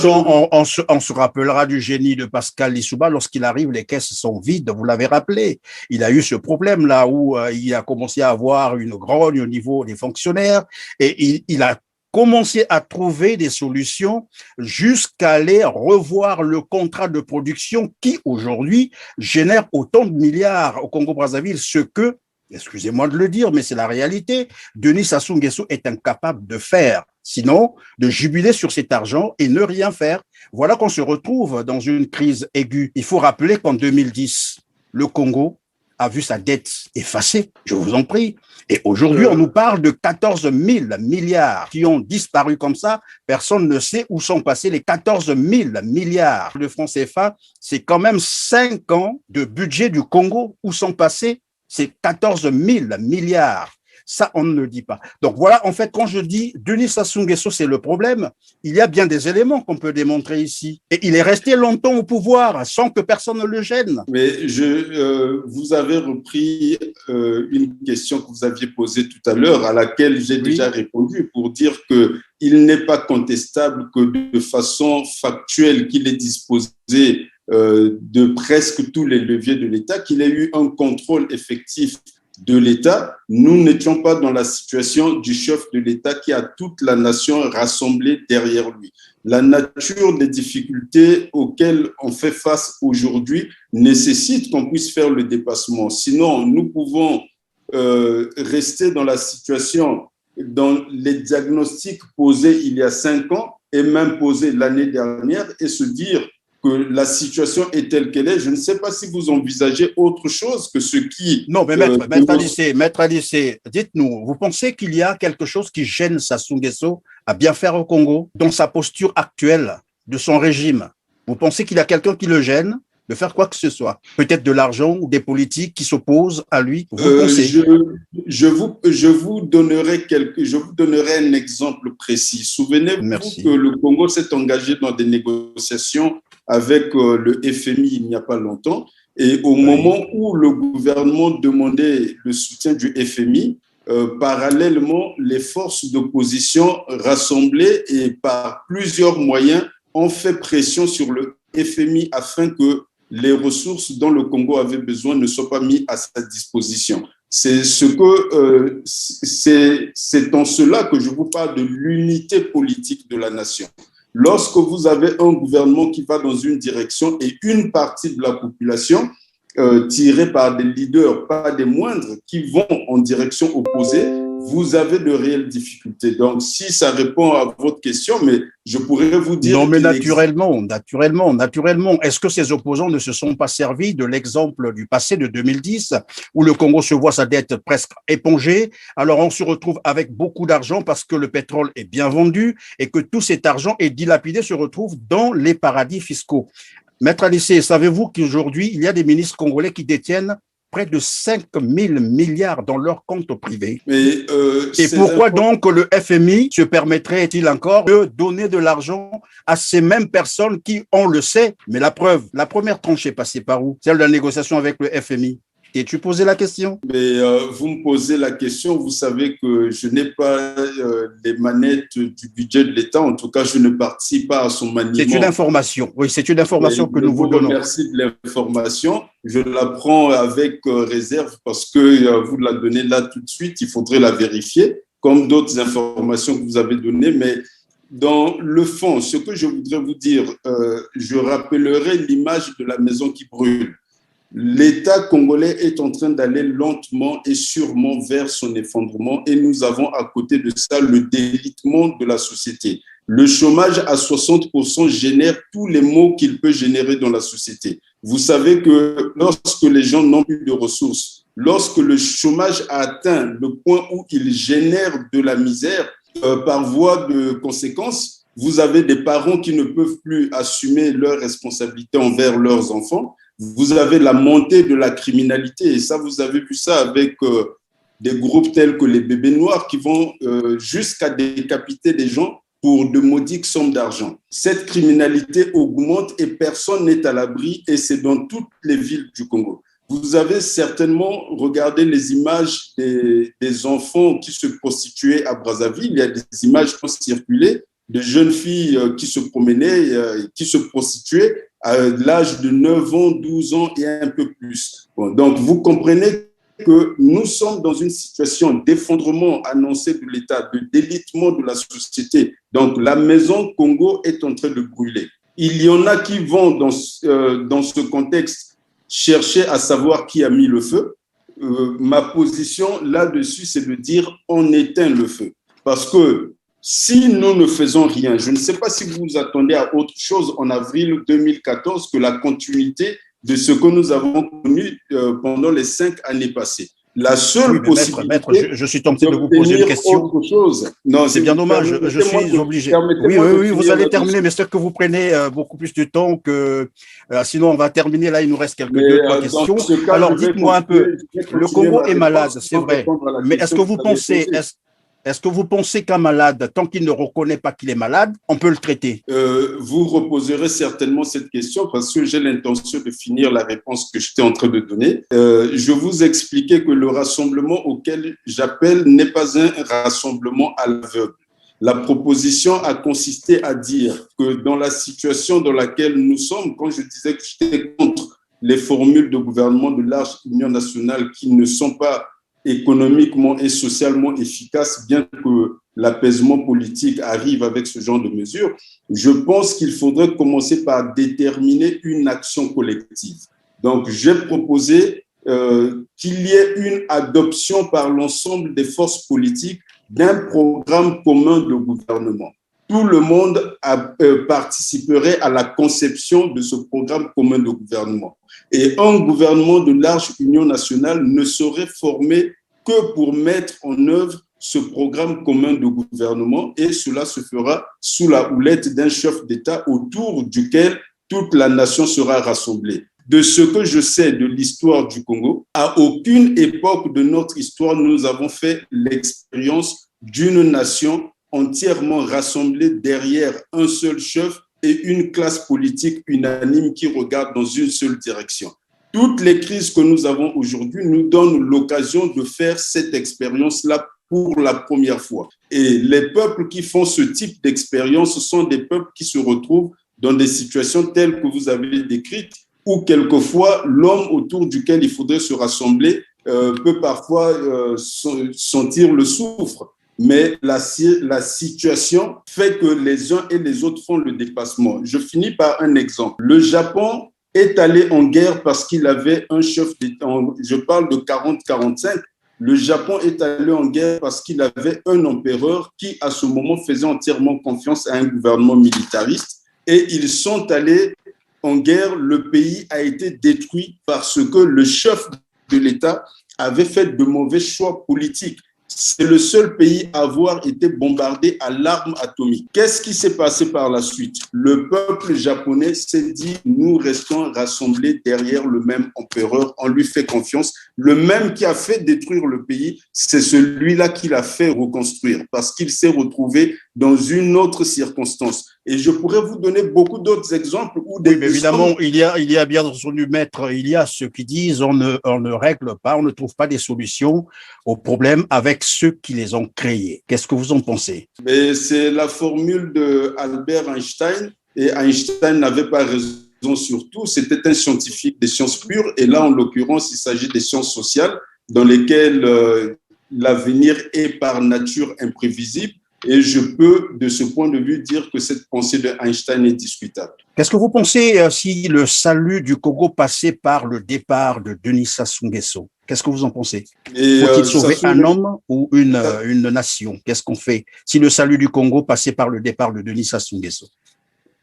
Speaker 2: on se rappellera du génie de Pascal Lissouba lorsqu'il arrive, les caisses sont vides, vous l'avez rappelé. Il a eu ce problème-là où il a commencé à avoir une grogne au niveau des fonctionnaires et il a commencé à trouver des solutions jusqu'à aller revoir le contrat de production qui, aujourd'hui, génère autant de milliards au Congo-Brazzaville, ce que, excusez-moi de le dire, mais c'est la réalité, Denis Sassou Nguesso est incapable de faire. Sinon, de jubiler sur cet argent et ne rien faire. Voilà qu'on se retrouve dans une crise aiguë. Il faut rappeler qu'en 2010, le Congo a vu sa dette effacée, je vous en prie. Et aujourd'hui, on nous parle de 14 000 milliards qui ont disparu comme ça. Personne ne sait où sont passés les 14 000 milliards de francs CFA. C'est quand même 5 ans de budget du Congo où sont passés ces 14 000 milliards. Ça, on ne le dit pas. Donc voilà, en fait, quand je dis Denis Sassou Nguesso, c'est le problème, il y a bien des éléments qu'on peut démontrer ici. Et il est resté longtemps au pouvoir sans que personne ne le gêne.
Speaker 3: Mais vous avez repris une question que vous aviez posée tout à l'heure, à laquelle j'ai déjà répondu, pour dire qu'il n'est pas contestable que de façon factuelle qu'il est disposé de presque tous les leviers de l'État, qu'il ait eu un contrôle effectif de l'État. Nous n'étions pas dans la situation du chef de l'État qui a toute la nation rassemblée derrière lui. La nature des difficultés auxquelles on fait face aujourd'hui nécessite qu'on puisse faire le dépassement. Sinon, nous pouvons rester dans la situation dans les diagnostics posés il y a 5 ans et même posés l'année dernière et se dire que la situation est telle qu'elle est. Je ne sais pas si vous envisagez autre chose que ce qui…
Speaker 2: Non, mais maître Alissé, dites-nous, vous pensez qu'il y a quelque chose qui gêne Sassou Nguesso à bien faire au Congo dans sa posture actuelle de son régime? Vous pensez qu'il y a quelqu'un qui le gêne de faire quoi que ce soit? Peut-être de l'argent ou des politiques qui s'opposent à lui? Vous le pensez?
Speaker 3: Je vous donnerai un exemple précis. Souvenez-vous que le Congo s'est engagé dans des négociations avec le FMI il n'y a pas longtemps. Et au moment où le gouvernement demandait le soutien du FMI, parallèlement, les forces d'opposition rassemblées et par plusieurs moyens ont fait pression sur le FMI afin que les ressources dont le Congo avait besoin ne soient pas mises à sa disposition. C'est en cela que je vous parle de l'unité politique de la nation. Lorsque vous avez un gouvernement qui va dans une direction et une partie de la population tirée par des leaders, pas des moindres, qui vont en direction opposée, vous avez de réelles difficultés. Donc, si ça répond à votre question, mais je pourrais vous dire…
Speaker 2: Non, mais naturellement. Est-ce que ces opposants ne se sont pas servis de l'exemple du passé de 2010, où le Congo se voit sa dette presque épongée? Alors, on se retrouve avec beaucoup d'argent parce que le pétrole est bien vendu et que tout cet argent est dilapidé, se retrouve dans les paradis fiscaux. Maître Alissé, savez-vous qu'aujourd'hui, il y a des ministres congolais qui détiennent près de 5 000 milliards dans leur compte privé? Et pourquoi donc le FMI se permettrait-il encore de donner de l'argent à ces mêmes personnes qui, on le sait, mais la preuve, la première tranche est passée par où? Celle de la négociation avec le FMI. T'es-tu posé la question?
Speaker 3: Mais vous me posez la question, vous savez que je n'ai pas les manettes du budget de l'État, en tout cas je ne participe pas à son maniement.
Speaker 2: C'est une information, oui, c'est une information que nous vous donnons.
Speaker 3: Merci de l'information, je la prends avec réserve parce que vous la donnez là tout de suite, il faudrait la vérifier, comme d'autres informations que vous avez données, mais dans le fond, ce que je voudrais vous dire, je rappellerai l'image de la maison qui brûle. L'État congolais est en train d'aller lentement et sûrement vers son effondrement et nous avons à côté de ça le délitement de la société. Le chômage à 60% génère tous les maux qu'il peut générer dans la société. Vous savez que lorsque les gens n'ont plus de ressources, lorsque le chômage a atteint le point où il génère de la misère, par voie de conséquence, vous avez des parents qui ne peuvent plus assumer leurs responsabilités envers leurs enfants. Vous avez la montée de la criminalité et ça, vous avez vu ça avec des groupes tels que les Bébés Noirs qui vont jusqu'à décapiter des gens pour de maudiques sommes d'argent. Cette criminalité augmente et personne n'est à l'abri et c'est dans toutes les villes du Congo. Vous avez certainement regardé les images des enfants qui se prostituaient à Brazzaville. Il y a des images qui ont circulé de jeunes filles qui se promenaient, qui se prostituaient à l'âge de 9 ans, 12 ans et un peu plus. Bon, donc, vous comprenez que nous sommes dans une situation d'effondrement annoncé de l'État, de délitement de la société. Donc, la maison Congo est en train de brûler. Il y en a qui vont, dans ce contexte, chercher à savoir qui a mis le feu. Ma position là-dessus, c'est de dire on éteint le feu. Parce que si nous ne faisons rien, je ne sais pas si vous vous attendez à autre chose en avril 2014 que la continuité de ce que nous avons connu pendant les 5 années passées. La seule possibilité…
Speaker 2: Maître, je suis tenté de vous poser une question.
Speaker 3: Non,
Speaker 2: c'est bien dommage, je suis obligé. Oui, vous allez terminer, mais c'est que vous prenez beaucoup plus de temps que… sinon, on va terminer, là, il nous reste deux, trois questions. Alors, dites-moi un peu, le Congo est malade, c'est vrai, mais est-ce que vous pensez… Est-ce que vous pensez qu'un malade, tant qu'il ne reconnaît pas qu'il est malade, on peut le traiter?
Speaker 3: Vous reposerez certainement cette question parce que j'ai l'intention de finir la réponse que j'étais en train de donner. Je vous expliquais que le rassemblement auquel j'appelle n'est pas un rassemblement à l'aveugle. La proposition a consisté à dire que dans la situation dans laquelle nous sommes, quand je disais que j'étais contre les formules de gouvernement de large union nationale qui ne sont pas économiquement et socialement efficace, bien que l'apaisement politique arrive avec ce genre de mesures, je pense qu'il faudrait commencer par déterminer une action collective. Donc, j'ai proposé qu'il y ait une adoption par l'ensemble des forces politiques d'un programme commun de gouvernement. Tout le monde participerait à la conception de ce programme commun de gouvernement. Et un gouvernement de large union nationale ne serait formé que pour mettre en œuvre ce programme commun de gouvernement, et cela se fera sous la houlette d'un chef d'État autour duquel toute la nation sera rassemblée. De ce que je sais de l'histoire du Congo, à aucune époque de notre histoire, nous avons fait l'expérience d'une nation entièrement rassemblée derrière un seul chef et une classe politique unanime qui regarde dans une seule direction. Toutes les crises que nous avons aujourd'hui nous donnent l'occasion de faire cette expérience-là pour la première fois. Et les peuples qui font ce type d'expérience sont des peuples qui se retrouvent dans des situations telles que vous avez décrites, où quelquefois l'homme autour duquel il faudrait se rassembler peut parfois sentir le soufre. Mais la situation fait que les uns et les autres font le dépassement. Je finis par un exemple. Le Japon est allé en guerre parce qu'il avait un chef d'État. Je parle de 40-45. Le Japon est allé en guerre parce qu'il avait un empereur qui, à ce moment, faisait entièrement confiance à un gouvernement militariste. Et ils sont allés en guerre. Le pays a été détruit parce que le chef de l'État avait fait de mauvais choix politiques. C'est le seul pays à avoir été bombardé à l'arme atomique. Qu'est-ce qui s'est passé par la suite? Le peuple japonais s'est dit, nous restons rassemblés derrière le même empereur, on lui fait confiance. Le même qui a fait détruire le pays, c'est celui-là qui l'a fait reconstruire parce qu'il s'est retrouvé dans une autre circonstance. Et je pourrais vous donner beaucoup d'autres exemples où des
Speaker 2: mais évidemment, il y a bien entendu, maître, il y a ceux qui disent on ne règle pas, on ne trouve pas des solutions aux problèmes avec ceux qui les ont créés. Qu'est-ce que vous en pensez?
Speaker 3: Mais c'est la formule d'Albert Einstein, et Einstein n'avait pas raison sur tout. C'était un scientifique des sciences pures, et là, en l'occurrence, il s'agit des sciences sociales dans lesquelles l'avenir est par nature imprévisible. Et je peux, de ce point de vue, dire que cette pensée de Einstein est discutable.
Speaker 2: Qu'est-ce que vous pensez si le salut du Congo passait par le départ de Denis Sassou Nguesso? Qu'est-ce que vous en pensez? Faut-il sauver un homme ou une nation? Qu'est-ce qu'on fait si le salut du Congo passait par le départ de Denis Sassou Nguesso?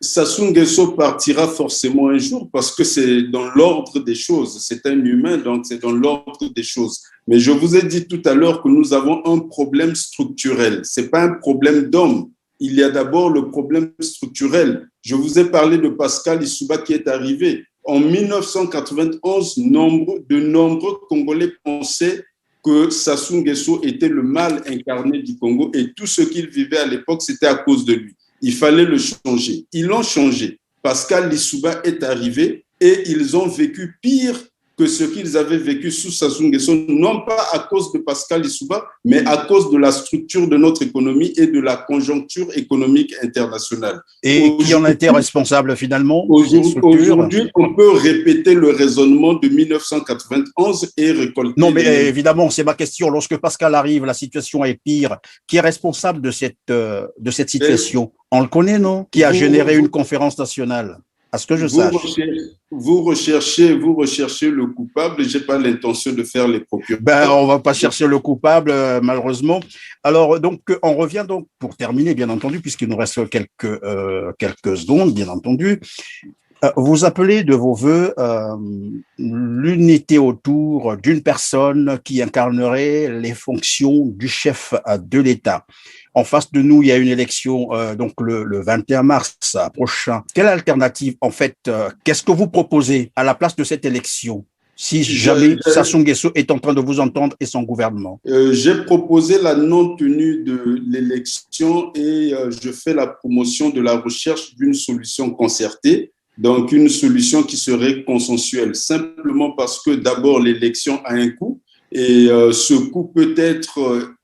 Speaker 3: Sassou Nguesso partira forcément un jour parce que c'est dans l'ordre des choses. C'est un humain, donc c'est dans l'ordre des choses. Mais je vous ai dit tout à l'heure que nous avons un problème structurel. Ce n'est pas un problème d'homme. Il y a d'abord le problème structurel. Je vous ai parlé de Pascal Lissouba qui est arrivé. En 1991, de nombreux Congolais pensaient que Sassou Nguesso était le mal incarné du Congo et tout ce qu'il vivait à l'époque, c'était à cause de lui. Il fallait le changer. Ils l'ont changé. Pascal Lissouba est arrivé et ils ont vécu pire que ce qu'ils avaient vécu sous Sassou Nguesso, non pas à cause de Pascal Lissouba, mais à cause de la structure de notre économie et de la conjoncture économique internationale.
Speaker 2: Et qui en était responsable finalement?
Speaker 3: Aujourd'hui, on peut répéter le raisonnement de 1991 et récolter...
Speaker 2: Non, mais évidemment, c'est ma question. Lorsque Pascal arrive, la situation est pire. Qui est responsable de cette situation? On le connaît, non? Qui a généré une conférence nationale? À ce que je sache.
Speaker 3: Vous recherchez le coupable. Je n'ai pas l'intention de faire les procureurs.
Speaker 2: On ne va pas chercher le coupable, malheureusement. Alors, donc, on revient donc, pour terminer, bien entendu, puisqu'il nous reste quelques secondes, bien entendu. Vous appelez de vos voeux l'unité autour d'une personne qui incarnerait les fonctions du chef de l'État. En face de nous, il y a une élection donc le 21 mars prochain. Quelle alternative, en fait, qu'est-ce que vous proposez à la place de cette élection si jamais Sassou Nguesso est en train de vous entendre et son gouvernement?
Speaker 3: J'ai proposé la non-tenue de l'élection et je fais la promotion de la recherche d'une solution concertée. Donc, une solution qui serait consensuelle, simplement parce que d'abord, l'élection a un coût et ce coût peut être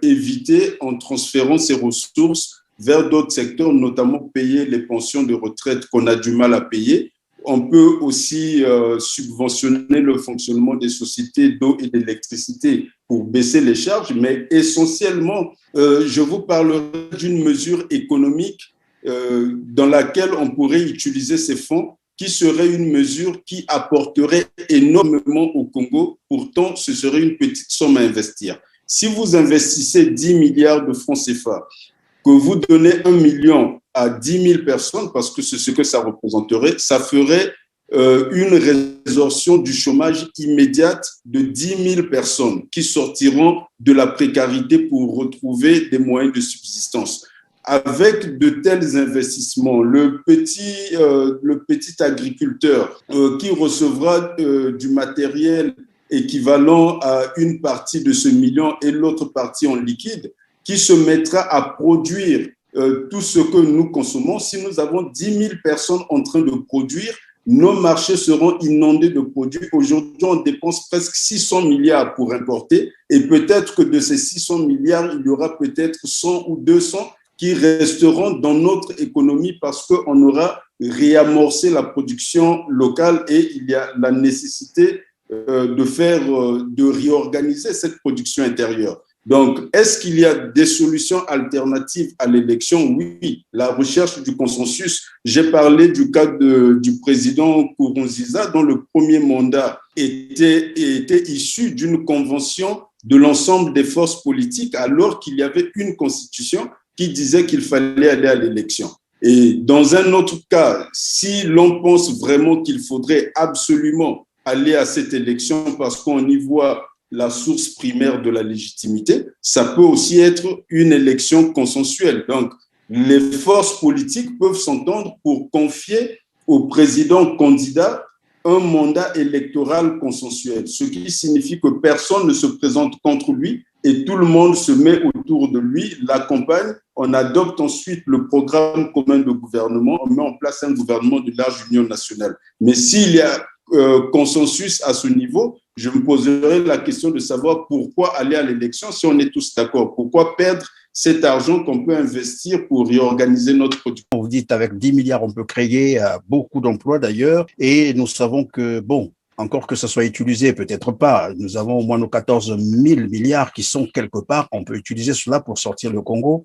Speaker 3: évité en transférant ces ressources vers d'autres secteurs, notamment payer les pensions de retraite qu'on a du mal à payer. On peut aussi subventionner le fonctionnement des sociétés d'eau et d'électricité pour baisser les charges, mais essentiellement, je vous parlerai d'une mesure économique dans laquelle on pourrait utiliser ces fonds, qui serait une mesure qui apporterait énormément au Congo. Pourtant, ce serait une petite somme à investir. Si vous investissez 10 milliards de francs CFA, que vous donnez 1 million à 10 000 personnes, parce que c'est ce que ça représenterait, ça ferait une résorption du chômage immédiate de 10 000 personnes qui sortiront de la précarité pour retrouver des moyens de subsistance. Avec de tels investissements, le petit agriculteur qui recevra du matériel équivalent à une partie de ce million et l'autre partie en liquide, qui se mettra à produire tout ce que nous consommons. Si nous avons 10 000 personnes en train de produire, nos marchés seront inondés de produits. Aujourd'hui, on dépense presque 600 milliards pour importer et peut-être que de ces 600 milliards, il y aura peut-être 100 ou 200 qui resteront dans notre économie parce qu'on aura réamorcé la production locale et il y a la nécessité de réorganiser cette production intérieure. Donc, est-ce qu'il y a des solutions alternatives à l'élection? Oui, la recherche du consensus. J'ai parlé du cas du président Nkurunziza, dont le premier mandat était issu d'une convention de l'ensemble des forces politiques, alors qu'il y avait une constitution qui disait qu'il fallait aller à l'élection. Et dans un autre cas, si l'on pense vraiment qu'il faudrait absolument aller à cette élection parce qu'on y voit la source primaire de la légitimité, ça peut aussi être une élection consensuelle. Donc, les forces politiques peuvent s'entendre pour confier au président candidat un mandat électoral consensuel, ce qui signifie que personne ne se présente contre lui et tout le monde se met autour de lui, l'accompagne. On adopte ensuite le programme commun de gouvernement, on met en place un gouvernement de large union nationale. Mais s'il y a consensus à ce niveau, je me poserai la question de savoir pourquoi aller à l'élection si on est tous d'accord. Pourquoi perdre cet argent qu'on peut investir pour réorganiser notre production?
Speaker 2: Vous dites avec 10 milliards, on peut créer beaucoup d'emplois d'ailleurs. Et nous savons que, bon, encore que ça soit utilisé, peut-être pas. Nous avons au moins nos 14 000 milliards qui sont quelque part. On peut utiliser cela pour sortir le Congo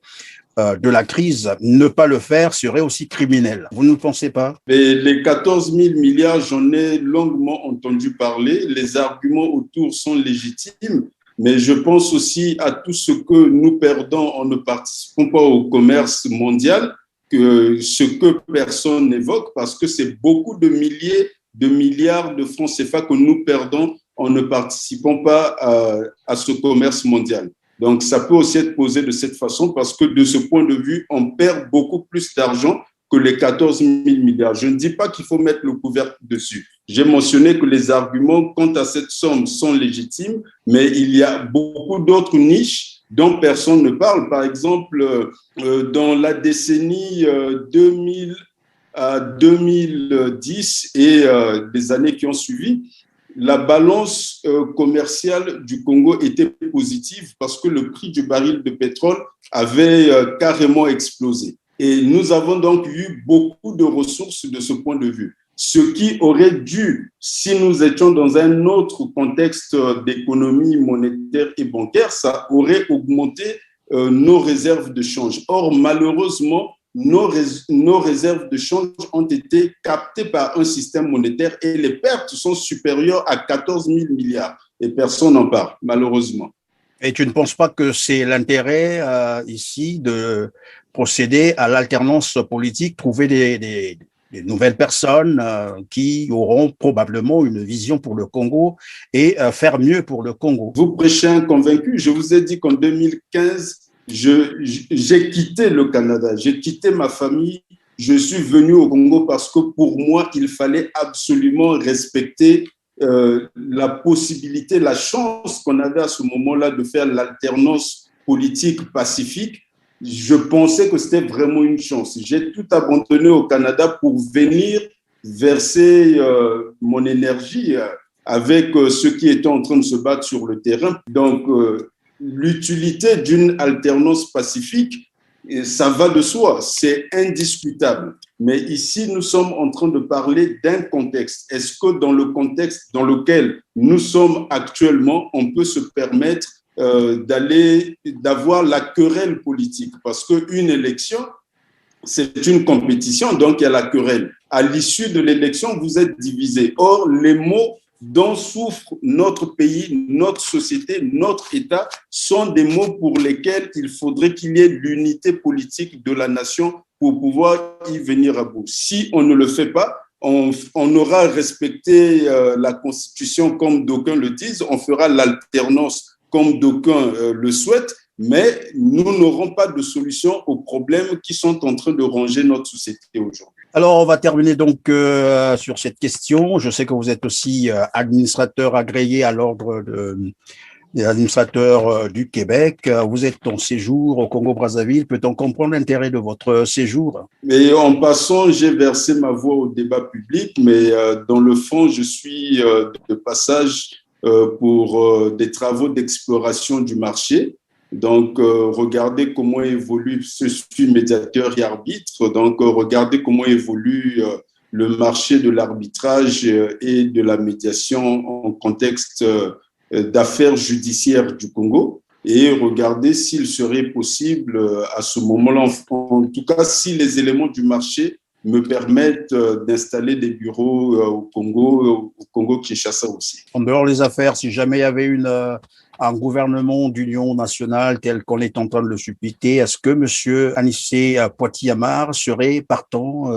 Speaker 2: de la crise. Ne pas le faire serait aussi criminel. Vous ne le pensez pas?
Speaker 3: Mais les 14 000 milliards, j'en ai longuement entendu parler. Les arguments autour sont légitimes. Mais je pense aussi à tout ce que nous perdons en ne participant pas au commerce mondial, ce que personne n'évoque, parce que c'est beaucoup de milliers de milliards de francs CFA que nous perdons en ne participant pas à ce commerce mondial. Donc, ça peut aussi être posé de cette façon parce que de ce point de vue, on perd beaucoup plus d'argent que les 14 000 milliards. Je ne dis pas qu'il faut mettre le couvercle dessus. J'ai mentionné que les arguments quant à cette somme sont légitimes, mais il y a beaucoup d'autres niches dont personne ne parle. Par exemple, dans la décennie 2000 à 2010 et des années qui ont suivi, la balance commerciale du Congo était positive parce que le prix du baril de pétrole avait carrément explosé. Et nous avons donc eu beaucoup de ressources de ce point de vue. Ce qui aurait dû, si nous étions dans un autre contexte d'économie monétaire et bancaire, ça aurait augmenté nos réserves de change. Or, malheureusement, nos réserves de change ont été captées par un système monétaire et les pertes sont supérieures à 14 000 milliards. Et personne n'en parle, malheureusement.
Speaker 2: Et tu ne penses pas que c'est l'intérêt ici de procéder à l'alternance politique, trouver des nouvelles personnes qui auront probablement une vision pour le Congo et faire mieux pour le Congo?
Speaker 3: Vous prêchez un convaincu. Je vous ai dit qu'en 2015, j'ai quitté le Canada, j'ai quitté ma famille, je suis venu au Congo parce que pour moi, il fallait absolument respecter la possibilité, la chance qu'on avait à ce moment-là de faire l'alternance politique pacifique. Je pensais que c'était vraiment une chance. J'ai tout abandonné au Canada pour venir verser mon énergie avec ceux qui étaient en train de se battre sur le terrain. Donc, l'utilité d'une alternance pacifique, ça va de soi, c'est indiscutable. Mais ici, nous sommes en train de parler d'un contexte. Est-ce que dans le contexte dans lequel nous sommes actuellement, on peut se permettre d'avoir la querelle politique? Parce qu'une élection, c'est une compétition, donc il y a la querelle. À l'issue de l'élection, vous êtes divisé. Or, les mots dont souffre notre pays, notre société, notre État, sont des mots pour lesquels il faudrait qu'il y ait l'unité politique de la nation pour pouvoir y venir à bout. Si on ne le fait pas, on aura respecté la Constitution comme d'aucuns le disent, on fera l'alternance comme d'aucuns le souhaitent, mais nous n'aurons pas de solution aux problèmes qui sont en train de ronger notre société aujourd'hui.
Speaker 2: Alors, on va terminer donc sur cette question. Je sais que vous êtes aussi administrateur agréé à l'ordre des administrateurs du Québec. Vous êtes en séjour au Congo-Brazzaville. Peut-on comprendre l'intérêt de votre séjour?
Speaker 3: Et en passant, j'ai versé ma voix au débat public, mais dans le fond, je suis de passage pour des travaux d'exploration du marché. Donc, regardez comment évolue, je suis médiateur et arbitre, donc regardez comment évolue le marché de l'arbitrage et de la médiation en contexte d'affaires judiciaires du Congo et regardez s'il serait possible à ce moment-là, en tout cas si les éléments du marché me permettent d'installer des bureaux au Congo-Kinshasa aussi.
Speaker 2: En dehors des affaires, si jamais il y avait un gouvernement d'union nationale tel qu'on est en train de le supputer, est-ce que M. Anissé Poitiers-Amar serait partant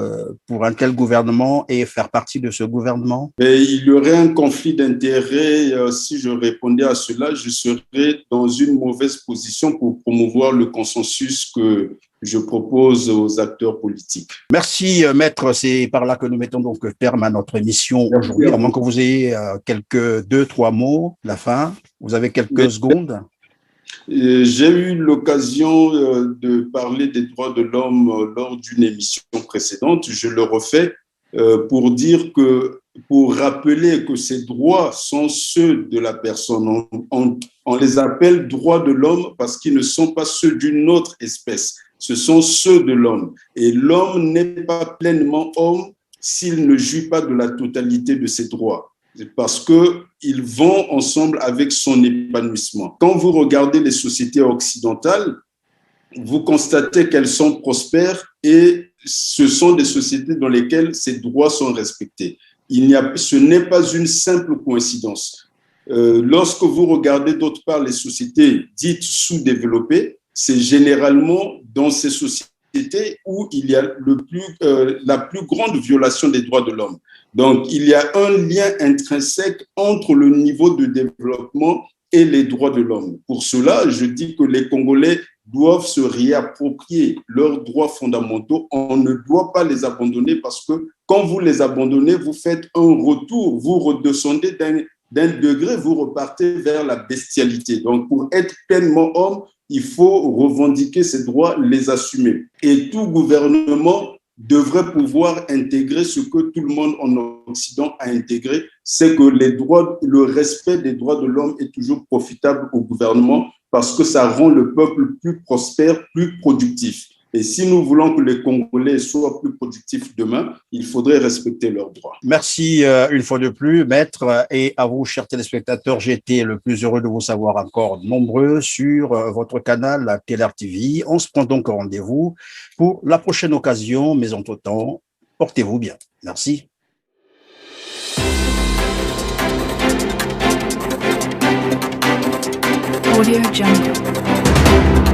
Speaker 2: pour un tel gouvernement et faire partie de ce gouvernement?
Speaker 3: Mais il y aurait un conflit d'intérêts. Si je répondais à cela, je serais dans une mauvaise position pour promouvoir le consensus que je propose aux acteurs politiques.
Speaker 2: Merci, maître. C'est par là que nous mettons donc terme à notre émission aujourd'hui, à moins que vous ayez quelques 2-3 mots, la fin. Vous avez quelques secondes.
Speaker 3: J'ai eu l'occasion de parler des droits de l'homme lors d'une émission précédente. Je le refais pour dire que, pour rappeler que ces droits sont ceux de la personne. On les appelle droits de l'homme parce qu'ils ne sont pas ceux d'une autre espèce. Ce sont ceux de l'homme. Et l'homme n'est pas pleinement homme s'il ne jouit pas de la totalité de ses droits. Parce qu'ils vont ensemble avec son épanouissement. Quand vous regardez les sociétés occidentales, vous constatez qu'elles sont prospères et ce sont des sociétés dans lesquelles ces droits sont respectés. Ce n'est pas une simple coïncidence. Lorsque vous regardez d'autre part les sociétés dites sous-développées, c'est généralement dans ces sociétés où il y a la plus grande violation des droits de l'homme. Donc, il y a un lien intrinsèque entre le niveau de développement et les droits de l'homme. Pour cela, je dis que les Congolais doivent se réapproprier leurs droits fondamentaux. On ne doit pas les abandonner parce que quand vous les abandonnez, vous faites un retour, vous redescendez d'un degré, vous repartez vers la bestialité. Donc, pour être pleinement homme, il faut revendiquer ces droits, les assumer. Et tout gouvernement devrait pouvoir intégrer ce que tout le monde en Occident a intégré, c'est que le respect des droits de l'homme est toujours profitable au gouvernement parce que ça rend le peuple plus prospère, plus productif. Et si nous voulons que les Congolais soient plus productifs demain, il faudrait respecter leurs droits.
Speaker 2: Merci une fois de plus, maître. Et à vous, chers téléspectateurs, j'ai été le plus heureux de vous savoir encore nombreux sur votre canal, la TELAR TV. On se prend donc rendez-vous pour la prochaine occasion, mais entre-temps, portez-vous bien. Merci.
Speaker 1: Audio Jungle.